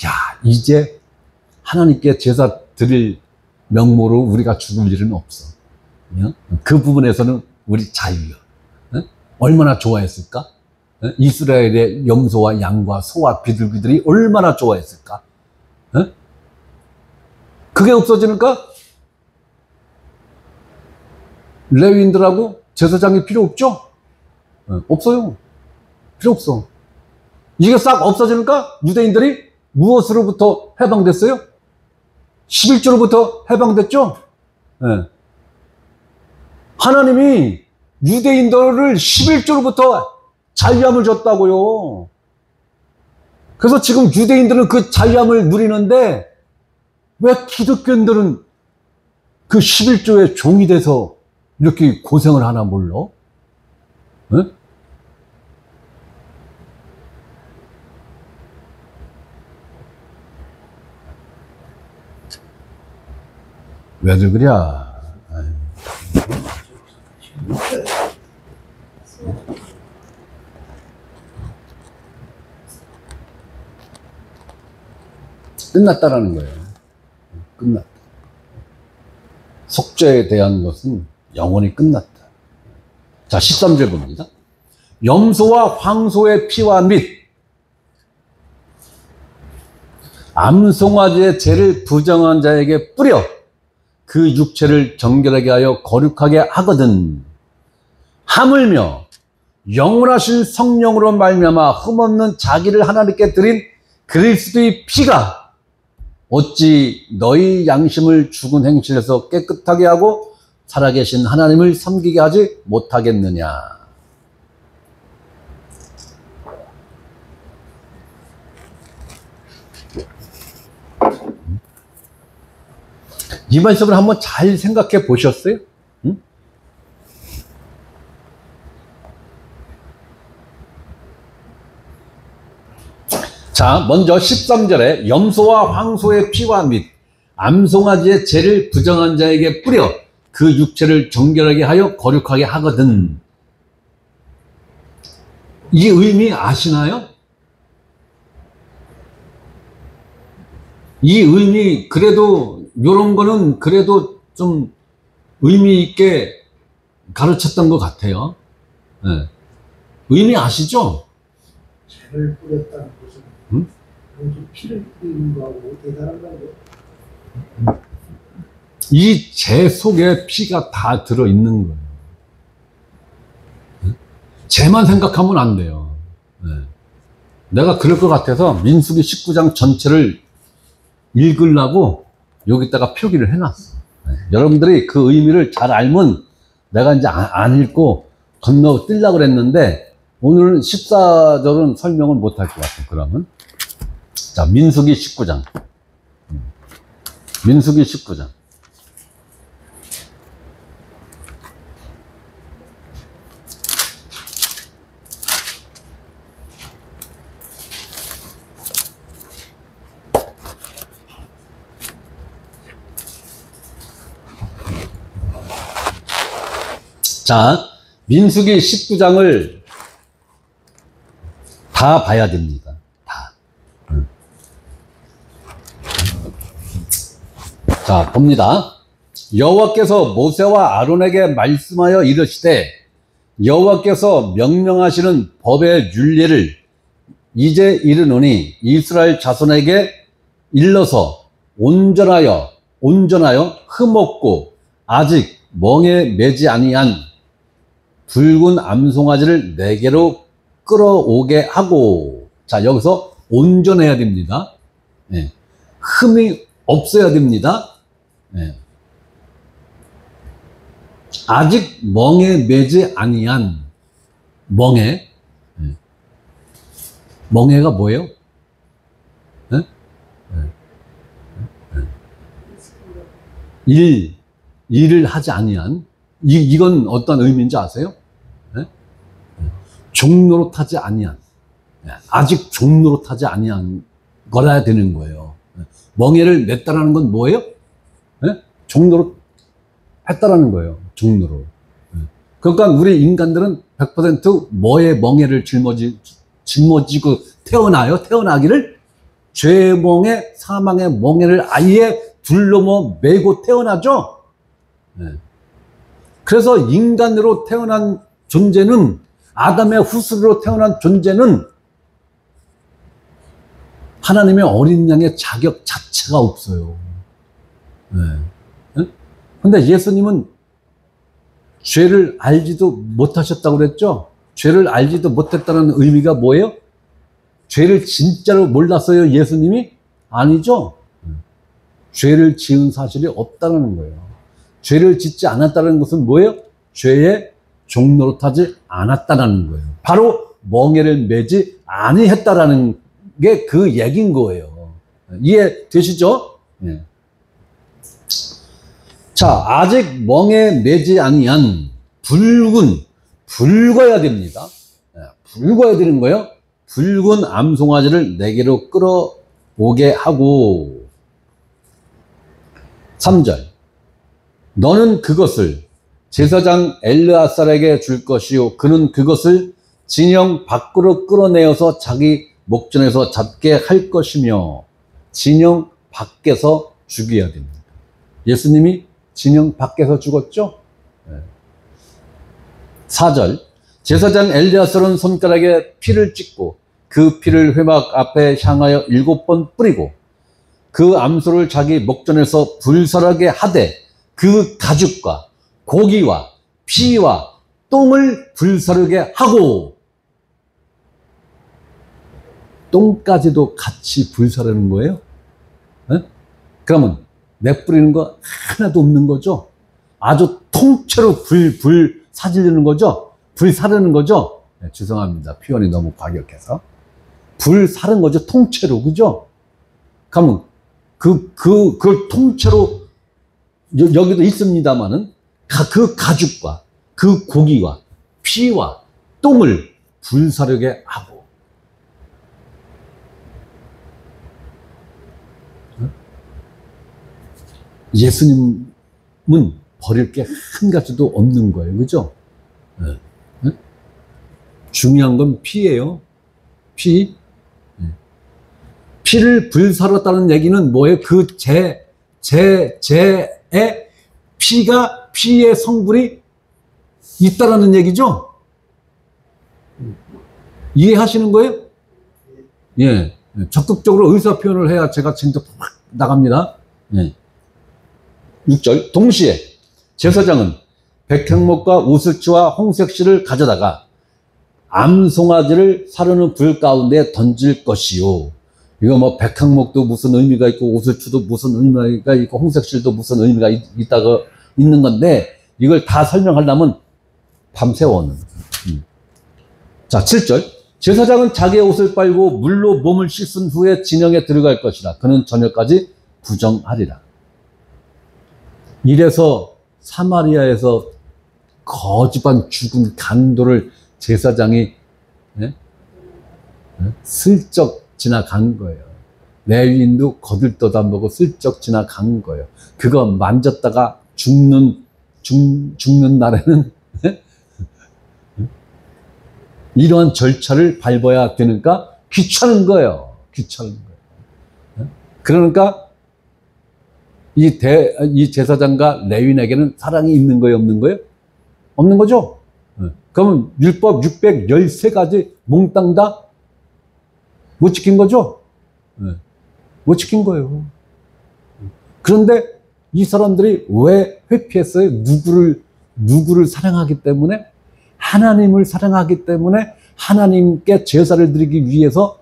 야, 이제 하나님께 제사 드릴 명목으로 우리가 죽을 일은 없어. 그 부분에서는 우리 자유야. 얼마나 좋아했을까? 이스라엘의 염소와 양과 소와 비둘기들이 얼마나 좋아했을까? 그게 없어지니까 레위인들하고 제사장이 필요 없죠? 없어요. 필요 없어. 이게 싹 없어지니까 유대인들이 무엇으로부터 해방됐어요? 11조로부터 해방됐죠? 하나님이 유대인들을 11조로부터 자유함을 줬다고요. 그래서 지금 유대인들은 그 자유함을 누리는데 왜 기독교인들은 그 11조의 종이 돼서 이렇게 고생을 하나 몰라? 네? 왜들 그래? 끝났다라는 거예요. 끝났다. 속죄에 대한 것은 영원히 끝났다. 자, 13절 봅니다. 염소와 황소의 피와 및 암송아지의 죄를 부정한 자에게 뿌려 그 육체를 정결하게 하여 거룩하게 하거든. 하물며 영원하신 성령으로 말미암아 흠없는 자기를 하나님께 드린 그리스도의 피가 어찌 너희 양심을 죽은 행실에서 깨끗하게 하고 살아계신 하나님을 섬기게 하지 못하겠느냐. 이 말씀을 한번 잘 생각해 보셨어요? 응? 자, 자, 먼저 13절에 염소와 황소의 피와 및 암송아지의 죄를 부정한 자에게 뿌려 그 육체를 정결하게 하여 거룩하게 하거든. 이 의미 아시나요? 이 의미, 그래도 요런 거는 그래도 좀 의미 있게 가르쳤던 것 같아요. 네. 의미 아시죠? 죄를 뿌렸다는 것은 응? 모두 피를 뿌리는 거하고 대단한 거예요. 이 죄 속에 피가 다 들어있는 거예요. 죄만 생각하면 안 돼요. 네. 내가 그럴 것 같아서 민수기 19장 전체를 읽으려고 여기다가 표기를 해놨어. 네. 여러분들이 그 의미를 잘 알면 내가 이제 안 읽고 건너뛰려고 그랬는데 오늘은 14절은 설명을 못 할 것 같아요. 그러면 자, 민수기 19장. 민수기 19장. 자, 민수기 19장을 다 봐야 됩니다. 다. 자, 봅니다. 여호와께서 모세와 아론에게 말씀하여 이르시되 여호와께서 명령하시는 법의 율례를 이제 이르노니 이스라엘 자손에게 일러서 온전하여 흠없고 아직 멍에 매지 아니한 붉은 암송아지를 내게로 끌어오게 하고. 자, 여기서 온전해야 됩니다. 네. 흠이 없어야 됩니다. 네. 아직 멍에 매지 아니한 멍에. 네. 멍에가 뭐예요? 네? 네. 일을 하지 아니한. 이건 어떤 의미인지 아세요? 네? 종노릇하지 아니한. 아직 종노릇하지 아니한 거라야 되는 거예요. 멍에를 맸다라는 건 뭐예요? 네? 종노릇 했다라는 거예요. 종노릇. 그러니까 우리 인간들은 100% 뭐에 멍에를 짊어지고 태어나요? 태어나기를 죄의 멍에, 사망의 멍에를 아예 둘러머 매고 태어나죠? 네. 그래서 인간으로 태어난 존재는, 아담의 후손으로 태어난 존재는 하나님의 어린 양의 자격 자체가 없어요. 네. 네? 근데 예수님은 죄를 알지도 못하셨다고 그랬죠? 죄를 알지도 못했다는 의미가 뭐예요? 죄를 진짜로 몰랐어요, 예수님이? 아니죠? 죄를 지은 사실이 없다는 거예요. 죄를 짓지 않았다는 것은 뭐예요? 죄에 종노릇하지 않았다는 거예요. 바로 멍에를 매지 아니했다라는 게 그 얘기인 거예요. 이해되시죠? 네. 자, 아직 멍에 매지 아니한 붉어야 됩니다. 네, 붉어야 되는 거예요. 붉은 암송아지를 내게로 끌어오게 하고. 3절. 너는 그것을 제사장 엘르아살에게 줄 것이요 그는 그것을 진영 밖으로 끌어내어서 자기 목전에서 잡게 할 것이며. 진영 밖에서 죽여야 됩니다. 예수님이 진영 밖에서 죽었죠? 4절. 제사장 엘르아살은 손가락에 피를 찍고 그 피를 회막 앞에 향하여 7번 뿌리고 그 암소를 자기 목전에서 불살하게 하되 그 가죽과 고기와 피와 똥을 불사르게 하고. 똥까지도 같이 불사르는 거예요? 네? 그러면 내뿌리는 거 하나도 없는 거죠? 아주 통째로 불 사지르는 거죠? 불 사르는 거죠? 네, 죄송합니다. 표현이 너무 과격해서. 불 사른 거죠? 통째로, 그죠? 그러면 그걸 통째로 여기도 있습니다만은 그 가죽과 그 고기와 피와 똥을 불사르게 하고. 예수님은 버릴 게 한 가지도 없는 거예요. 그죠? 네. 네? 중요한 건 피예요. 피. 네. 피를 불사렀다는 얘기는 뭐예요? 그 제의 피의 성분이 있다라는 얘기죠? 이해하시는 거예요? 예. 적극적으로 의사 표현을 해야 제가 진짜 확 나갑니다. 예. 6절. 동시에 제사장은 백향목과 우슬치와 홍색실을 가져다가 암송아지를 사르는 불 가운데 던질 것이요. 이거 뭐 백향목도 무슨 의미가 있고 우슬치도 무슨 의미가 있고 홍색실도 무슨 의미가 있다가 있는 건데 이걸 다 설명하려면 밤새워는. 자, 7절. 제사장은 자기의 옷을 빨고 물로 몸을 씻은 후에 진영에 들어갈 것이라. 그는 저녁까지 부정하리라. 이래서 사마리아에서 거지반 죽은 강도를 제사장이 슬쩍 지나간 거예요. 레위인도 거들떠도 안 보고 슬쩍 지나간 거예요. 그거 만졌다가 죽는 날에는 이러한 절차를 밟아야 되니까 귀찮은 거예요. 귀찮은 거예요. 그러니까 이 제사장과 레위인에게는 사랑이 있는 거예요? 없는 거예요? 없는 거죠? 그러면 율법 613가지 몽땅 다 못 지킨 거죠? 못 지킨 거예요. 그런데 이 사람들이 왜 회피했어요? 누구를 사랑하기 때문에? 하나님을 사랑하기 때문에 하나님께 제사를 드리기 위해서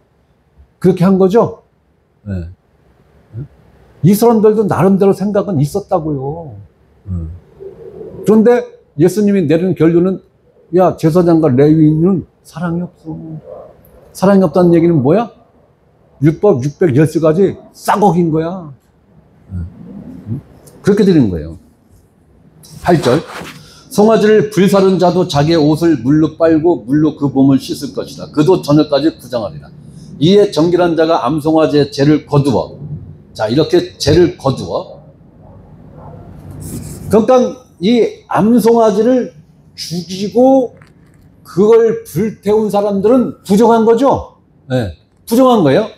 그렇게 한 거죠? 네. 이 사람들도 나름대로 생각은 있었다고요. 그런데 예수님이 내리는 결론은 야, 제사장과 레위인은 사랑이 없어. 사랑이 없다는 얘기는 뭐야? 율법 613가지 싸곡인 거야. 그렇게 드리는 거예요. 8절. 송아지를 불사른 자도 자기의 옷을 물로 빨고 물로 그 몸을 씻을 것이다. 그도 저녁까지 부정하리라. 이에 정결한 자가 암송아지의 죄를 거두어. 자, 이렇게 죄를 거두어. 그러니까 이 암송아지를 죽이고 그걸 불태운 사람들은 부정한 거죠? 네, 부정한 거예요.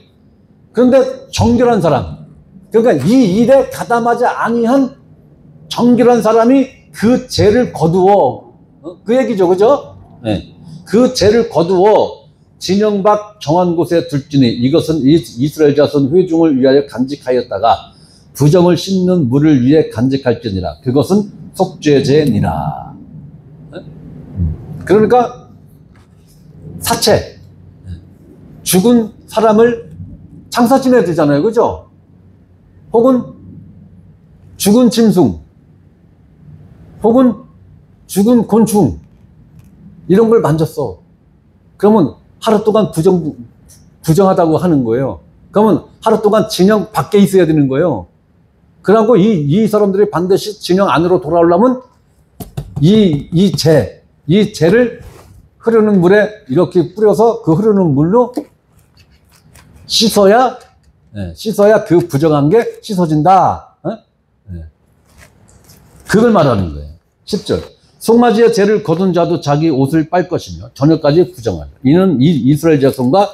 그런데 정결한 사람, 그러니까 이 일에 가담하지 아니한 정결한 사람이 그 죄를 거두어, 그 얘기죠, 그죠? 네. 그 죄를 거두어 진영 밖 정한 곳에 둘지니 이것은 이스라엘 자손 회중을 위하여 간직하였다가 부정을 씻는 물을 위해 간직할지니라. 그것은 속죄제니라. 그러니까 사체, 죽은 사람을 장사 지내야 되잖아요, 그죠? 혹은 죽은 짐승, 혹은 죽은 곤충, 이런 걸 만졌어. 그러면 하루 동안 부정하다고 하는 거예요. 그러면 하루 동안 진영 밖에 있어야 되는 거예요. 그러고 이 사람들이 반드시 진영 안으로 돌아오려면 이 죄를 흐르는 물에 이렇게 뿌려서 그 흐르는 물로 씻어야 그 부정한 게 씻어진다. 그걸 말하는 거예요. 10절. 송아지의 죄를 거둔 자도 자기 옷을 빨 것이며 저녁까지 부정하리라. 이는 이스라엘 자손과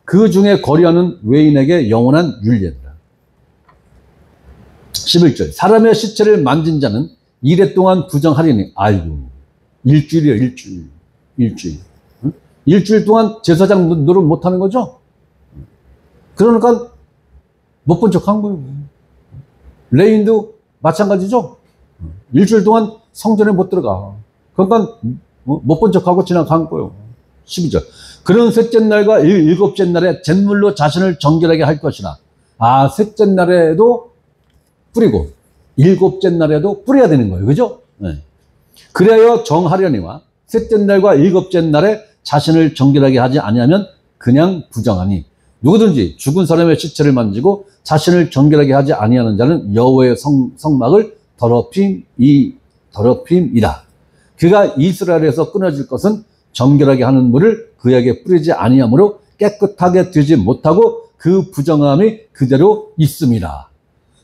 그 중에 거리하는 외인에게 영원한 율례니라. 11절. 사람의 시체를 만진 자는 이래 동안 부정하리니. 아이고, 일주일이야, 일주일. 응? 일주일 동안 제사장 노릇 못하는 거죠? 그러니까 못 본 척 한 거예요. 레인도 마찬가지죠? 일주일 동안 성전에 못 들어가. 그러니까 못 본 척하고 지나간 거예요. 12절. 그런 셋째 날과 일곱째 날에 잿물로 자신을 정결하게 할 것이나. 아, 셋째 날에도 뿌리고 일곱째 날에도 뿌려야 되는 거예요. 그죠? 네. 그래야 정하려니와 셋째 날과 일곱째 날에 자신을 정결하게 하지 아니하면 그냥 부정하니. 누구든지 죽은 사람의 시체를 만지고 자신을 정결하게 하지 아니하는 자는 여호와의 성막을 더럽힘이라. 그가 이스라엘에서 끊어질 것은 정결하게 하는 물을 그에게 뿌리지 아니하므로 깨끗하게 되지 못하고 그 부정함이 그대로 있음이라.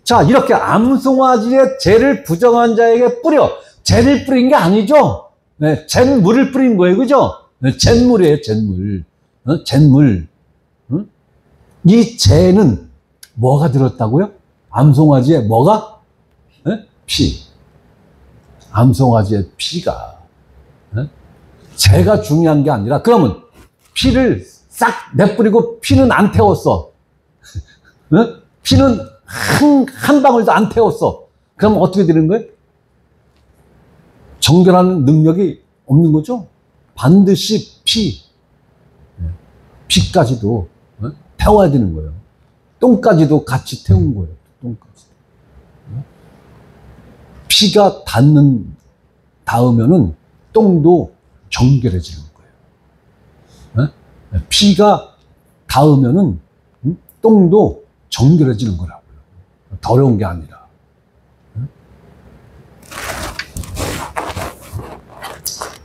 자, 이렇게 암송아지의 죄를 부정한 자에게 뿌려. 죄를 뿌린 게 아니죠. 네, 잿물을 뿌린 거예요. 그죠? 네, 잿물이에요, 잿물. 잿물. 이 죄는 뭐가 들었다고요? 암송아지에 뭐가? 네? 피. 암송아지의 피가. 네? 죄가 중요한 게 아니라, 그러면 피를 싹 내뿌리고 피는 안 태웠어. 네? 피는 한 방울도 안 태웠어. 그럼 어떻게 되는 거예요? 정결하는 능력이 없는 거죠. 반드시 피까지도 태워야 되는 거예요. 똥까지도 같이 태운 거예요. 똥까지. 피가 닿으면은 똥도 정결해지는 거예요. 피가 닿으면은 똥도 정결해지는 거라고요. 더러운 게 아니라.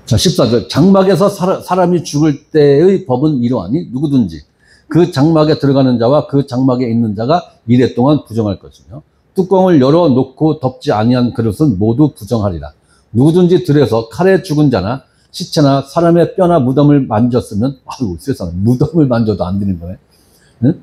자, 14절. 장막에서 사람이 죽을 때의 법은 이러하니 누구든지 그 장막에 들어가는 자와 그 장막에 있는 자가 이래 동안 부정할 것이며 뚜껑을 열어놓고 덮지 아니한 그릇은 모두 부정하리라. 누구든지 들에서 칼에 죽은 자나 시체나 사람의 뼈나 무덤을 만졌으면, 아유 세상에, 무덤을 만져도 안 되는 거네. 응?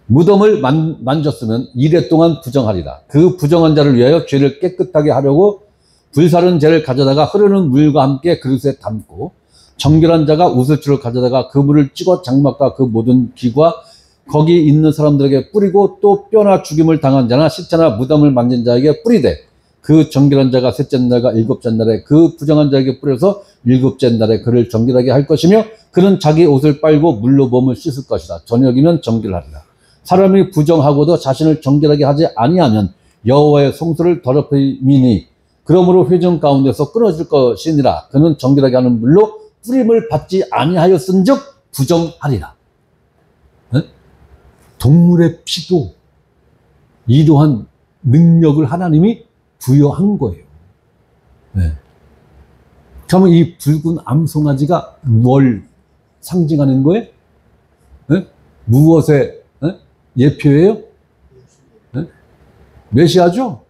무덤을 만졌으면 이래 동안 부정하리라. 그 부정한 자를 위하여 죄를 깨끗하게 하려고 불사른 재를 가져다가 흐르는 물과 함께 그릇에 담고 정결한 자가 우슬초를 가져다가 그 물을 찍어 장막과 그 모든 기과 거기 있는 사람들에게 뿌리고 또 뼈나 죽임을 당한 자나 시체나 무덤을 만진 자에게 뿌리되 그 정결한 자가 셋째 날과 일곱째 날에 그 부정한 자에게 뿌려서 일곱째 날에 그를 정결하게 할 것이며 그는 자기 옷을 빨고 물로 몸을 씻을 것이다. 저녁이면 정결하리라. 사람이 부정하고도 자신을 정결하게 하지 아니하면 여호와의 성소를 더럽힘이니 그러므로 회중 가운데서 끊어질 것이니라. 그는 정결하게 하는 물로 뿌림을 받지 아니하였은즉 부정하리라. 네? 동물의 피도 이러한 능력을 하나님이 부여한 거예요. 네. 그러면 이 붉은 암송아지가 뭘 상징하는 거예요? 네? 무엇의 예표예요? 네? 메시아죠?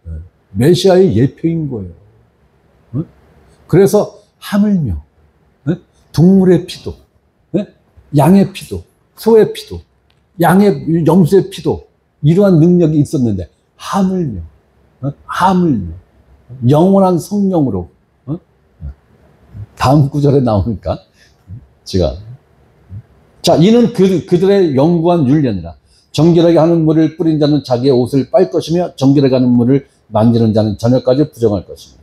네. 메시아의 예표인 거예요. 네? 그래서 하물며 동물의 피도, 양의 피도, 소의 피도, 양의 염소의 피도 이러한 능력이 있었는데 하물며 영원한 성령으로 다음 구절에 나오니까 자, 이는 그들의 영구한 율례니라. 정결하게 하는 물을 뿌린 자는 자기의 옷을 빨 것이며 정결하게 하는 물을 만지는 자는 저녁까지 부정할 것이며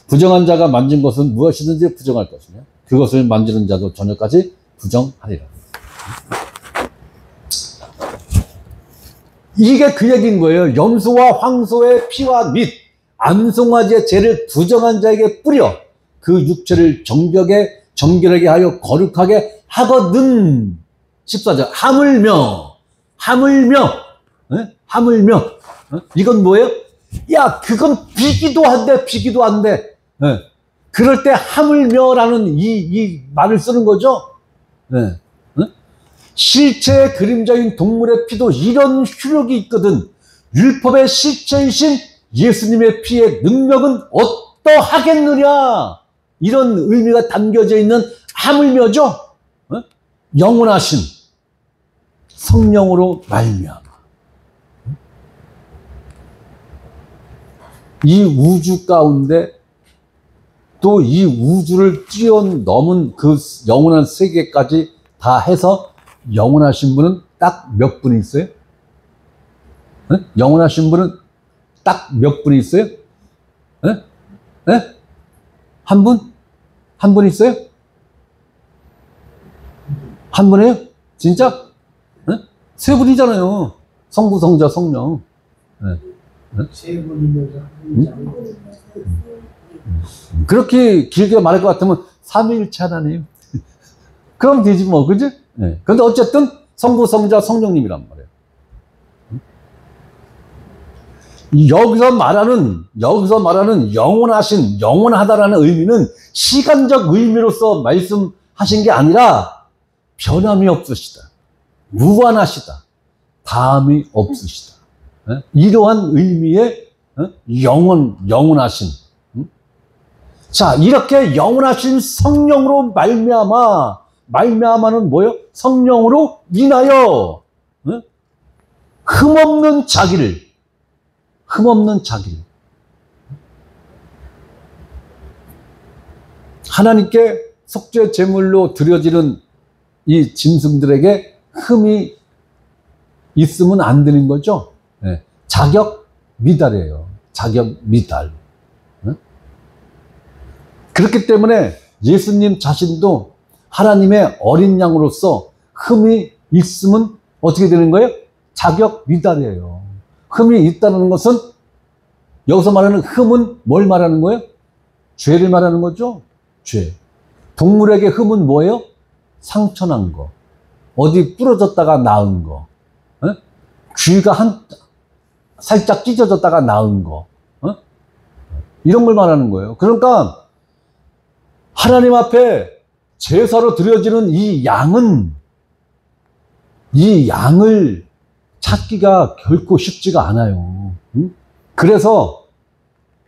부정한 자가 만진 것은 무엇이든지 부정할 것이며 그것을 만지는 자도 저녁까지 부정하리라. 이게 그 얘기인 거예요. 염소와 황소의 피와 및 암송아지의 죄를 부정한 자에게 뿌려 그 육체를 정결하게 하여 거룩하게 하거든. 14절. 하물며. 이건 뭐예요? 야, 그건 비기도 한데. 그럴 때 하물며라는 이 말을 쓰는 거죠. 실체의 그림자인 동물의 피도 이런 효력이 있거든. 율법의 실체이신 예수님의 피의 능력은 어떠하겠느냐. 이런 의미가 담겨져 있는 하물며죠. 영원하신 성령으로 말미암아 이 우주 가운데 또 이 우주를 뛰어넘은 그 영원한 세계까지 다 해서 영원하신 분은 딱 몇 분이 있어요? 영원하신 분은 딱 몇 분이 있어요? 한 분? 한 분 있어요? 한 분이에요? 진짜? 세 분이잖아요. 성부, 성자, 성령. 세 분이면서 그렇게 길게 말할 것 같으면 삼위일체 하나님. 그럼 되지 뭐, 그지? 근데 어쨌든 성부, 성자, 성령님이란 말이에요. 여기서 말하는 영원하다라는 의미는 시간적 의미로서 말씀하신 게 아니라 변함이 없으시다. 무한하시다. 다함이 없으시다. 이러한 의미의 영원하신. 자, 이렇게 영원하신 성령으로 말미암아는 뭐예요? 성령으로 인하여 흠없는 자기를 하나님께 속죄 제물로 드려지는 이 짐승들에게 흠이 있으면 안 되는 거죠. 자격 미달이에요. 자격 미달. 그렇기 때문에 예수님 자신도 하나님의 어린 양으로서 흠이 있으면 어떻게 되는 거예요? 자격 미달이에요. 흠이 있다는 것은 여기서 말하는 흠은 뭘 말하는 거예요? 죄를 말하는 거죠. 죄. 동물에게 흠은 뭐예요? 상처난 거. 어디 부러졌다가 나은 거. 귀가 살짝 찢어졌다가 나은 거. 이런 걸 말하는 거예요. 그러니까 하나님 앞에 제사로 드려지는 이 양을 찾기가 결코 쉽지가 않아요. 그래서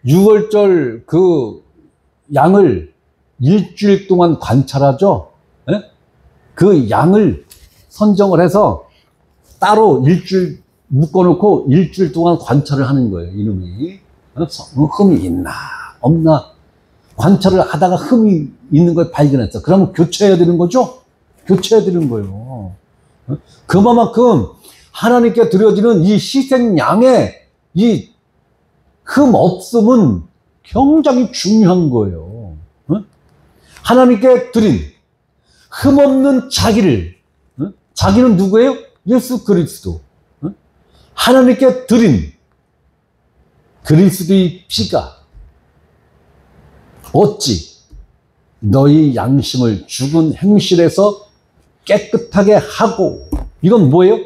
6월절 그 양을 일주일 동안 관찰하죠. 그 양을 선정을 해서 따로 일주일 묶어놓고 일주일 동안 관찰을 하는 거예요. 이놈이 흠이 있나 없나 관찰을 하다가 흠이 있는 걸 발견했어. 그러면 교체해야 되는 거죠? 교체해야 되는 거예요. 그만큼 하나님께 드려지는 이 희생 양의 이 흠 없음은 굉장히 중요한 거예요. 하나님께 드린 흠 없는 자기는 누구예요? 예수 그리스도. 하나님께 드린 그리스도의 피가 어찌 너희 양심을 죽은 행실에서 깨끗하게 하고, 이건 뭐예요?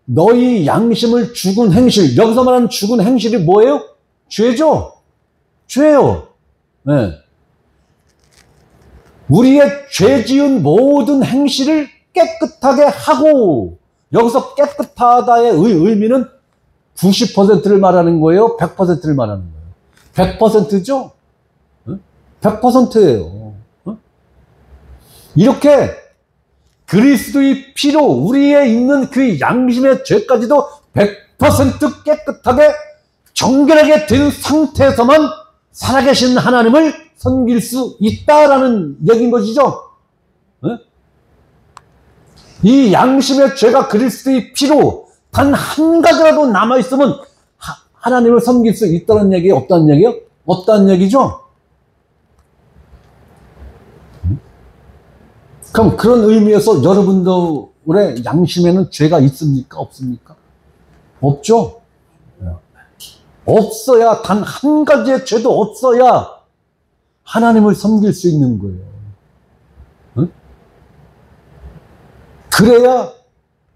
너희 양심을 죽은 행실, 여기서 말하는 죽은 행실이 뭐예요? 죄죠? 죄요. 네. 우리의 죄 지은 모든 행실을 깨끗하게 하고, 여기서 깨끗하다의 의미는 90%를 말하는 거예요? 100%를 말하는 거예요? 100%죠? 100%예요. 이렇게 그리스도의 피로 우리에 있는 그 양심의 죄까지도 100% 깨끗하게 정결하게 된 상태에서만 살아계신 하나님을 섬길 수 있다라는 얘기인 것이죠. 이 양심의 죄가 그리스도의 피로 단 한 가지라도 남아있으면 하나님을 섬길 수 있다는 얘기예요? 없다는 얘기예요? 없다는 얘기죠? 그럼 그런 의미에서 여러분들의 양심에는 죄가 있습니까? 없습니까? 없죠? 없어야, 단 한 가지의 죄도 없어야 하나님을 섬길 수 있는 거예요. 응? 그래야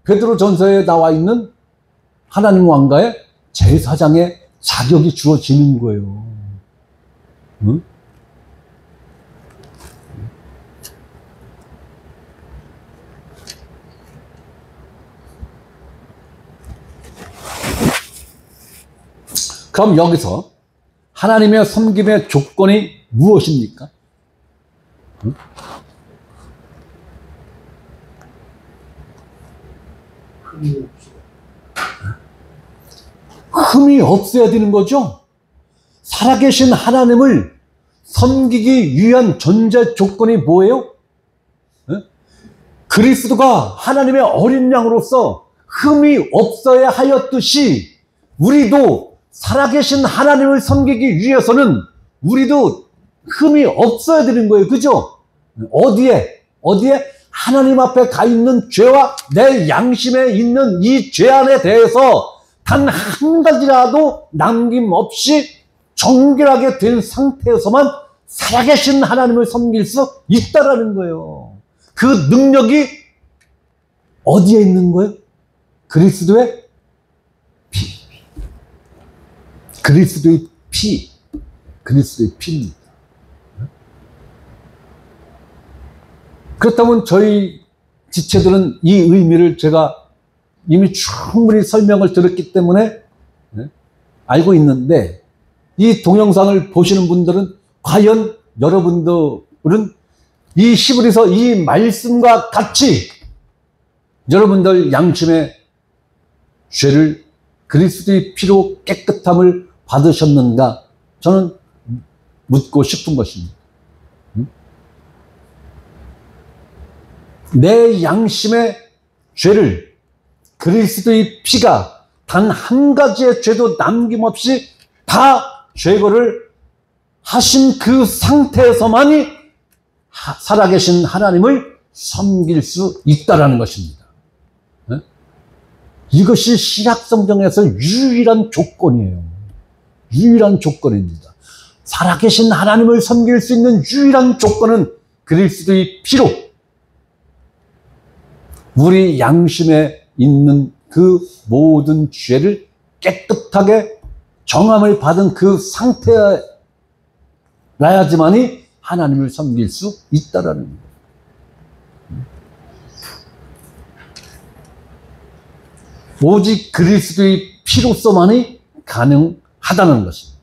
베드로 전서에 나와 있는 하나님 왕가의 제사장의 자격이 주어지는 거예요. 응? 그럼 여기서 하나님의 섬김의 조건이 무엇입니까? 응? 흠이 없어야 되는 거죠? 살아계신 하나님을 섬기기 위한 전제 조건이 뭐예요? 그리스도가 하나님의 어린 양으로서 흠이 없어야 하였듯이 우리도 살아계신 하나님을 섬기기 위해서는 우리도 흠이 없어야 되는 거예요. 그죠? 어디에? 하나님 앞에 가 있는 죄와 내 양심에 있는 이 죄안에 대해서 단 한 가지라도 남김없이 정결하게 된 상태에서만 살아계신 하나님을 섬길 수 있다라는 거예요. 그 능력이 어디에 있는 거예요? 그리스도의 피. 그리스도의 피입니다. 그렇다면 저희 지체들은 이 의미를 제가 이미 충분히 설명을 드렸기 때문에 알고 있는데 이 동영상을 보시는 분들은 과연 여러분들은 이 히브리서 이 말씀과 같이 여러분들 양심의 죄를 그리스도의 피로 깨끗함을 받으셨는가? 저는 묻고 싶은 것입니다. 내 양심의 죄를 그리스도의 피가 단 한 가지의 죄도 남김없이 다 제거를 하신 그 상태에서만이 살아계신 하나님을 섬길 수 있다라는 것입니다. 네? 이것이 신약성경에서 유일한 조건이에요. 유일한 조건입니다. 살아계신 하나님을 섬길 수 있는 유일한 조건은 그리스도의 피로 우리 양심에 있는 그 모든 죄를 깨끗하게 정함을 받은 그 상태라야지만이 하나님을 섬길 수 있다라는 거예요. 오직 그리스도의 피로서만이 가능하다는 것입니다.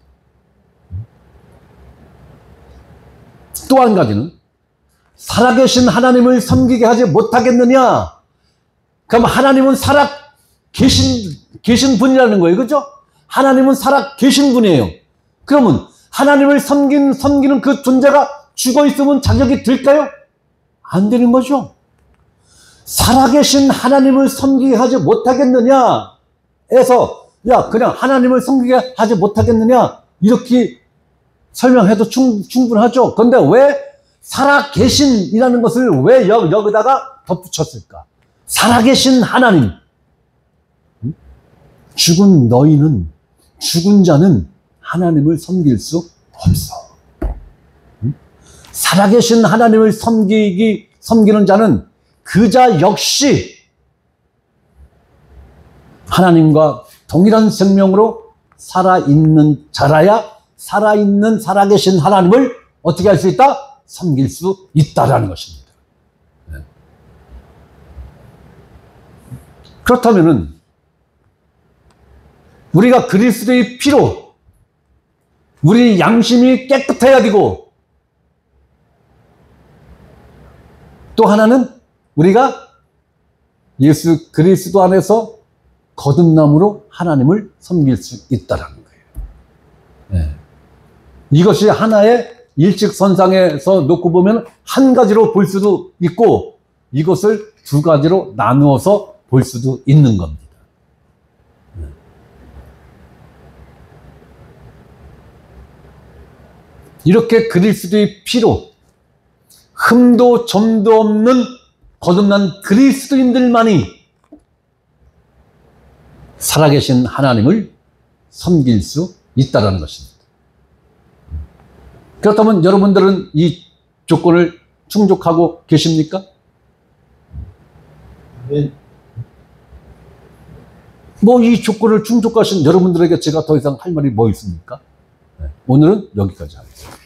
또 한 가지는 살아계신 하나님을 섬기게 하지 못하겠느냐? 그럼 하나님은 살아계신 분이라는 거예요. 그죠? 하나님은 살아계신 분이에요. 그러면 하나님을 섬기는 그 존재가 죽어 있으면 자격이 될까요? 안 되는 거죠. 살아계신 하나님을 섬기게 하지 못하겠느냐? 에서, 야, 그냥 하나님을 섬기게 하지 못하겠느냐? 이렇게 설명해도 충분하죠. 그런데 왜 살아계신이라는 것을 왜 여기다가 덧붙였을까? 살아계신 하나님. 죽은 자는 하나님을 섬길 수 없어. 살아계신 하나님을 섬기는 자는 그 자 역시 하나님과 동일한 생명으로 살아있는 자라야 살아계신 하나님을 어떻게 할 수 있다? 섬길 수 있다라는 것입니다. 네. 그렇다면은 우리가 그리스도의 피로 우리 양심이 깨끗해야 되고 또 하나는 우리가 예수 그리스도 안에서 거듭남으로 하나님을 섬길 수 있다라는 거예요. 네. 이것이 하나의 일직선상에서 놓고 보면 한 가지로 볼 수도 있고 이것을 두 가지로 나누어서 볼 수도 있는 겁니다. 네. 이렇게 그리스도의 피로 흠도 점도 없는 거듭난 그리스도인들만이 살아계신 하나님을 섬길 수 있다는 것입니다. 그렇다면 여러분들은 이 조건을 충족하고 계십니까? 네. 뭐 이 조건을 충족하신 여러분들에게 제가 더 이상 할 말이 뭐 있습니까? 네. 오늘은 여기까지 하겠습니다.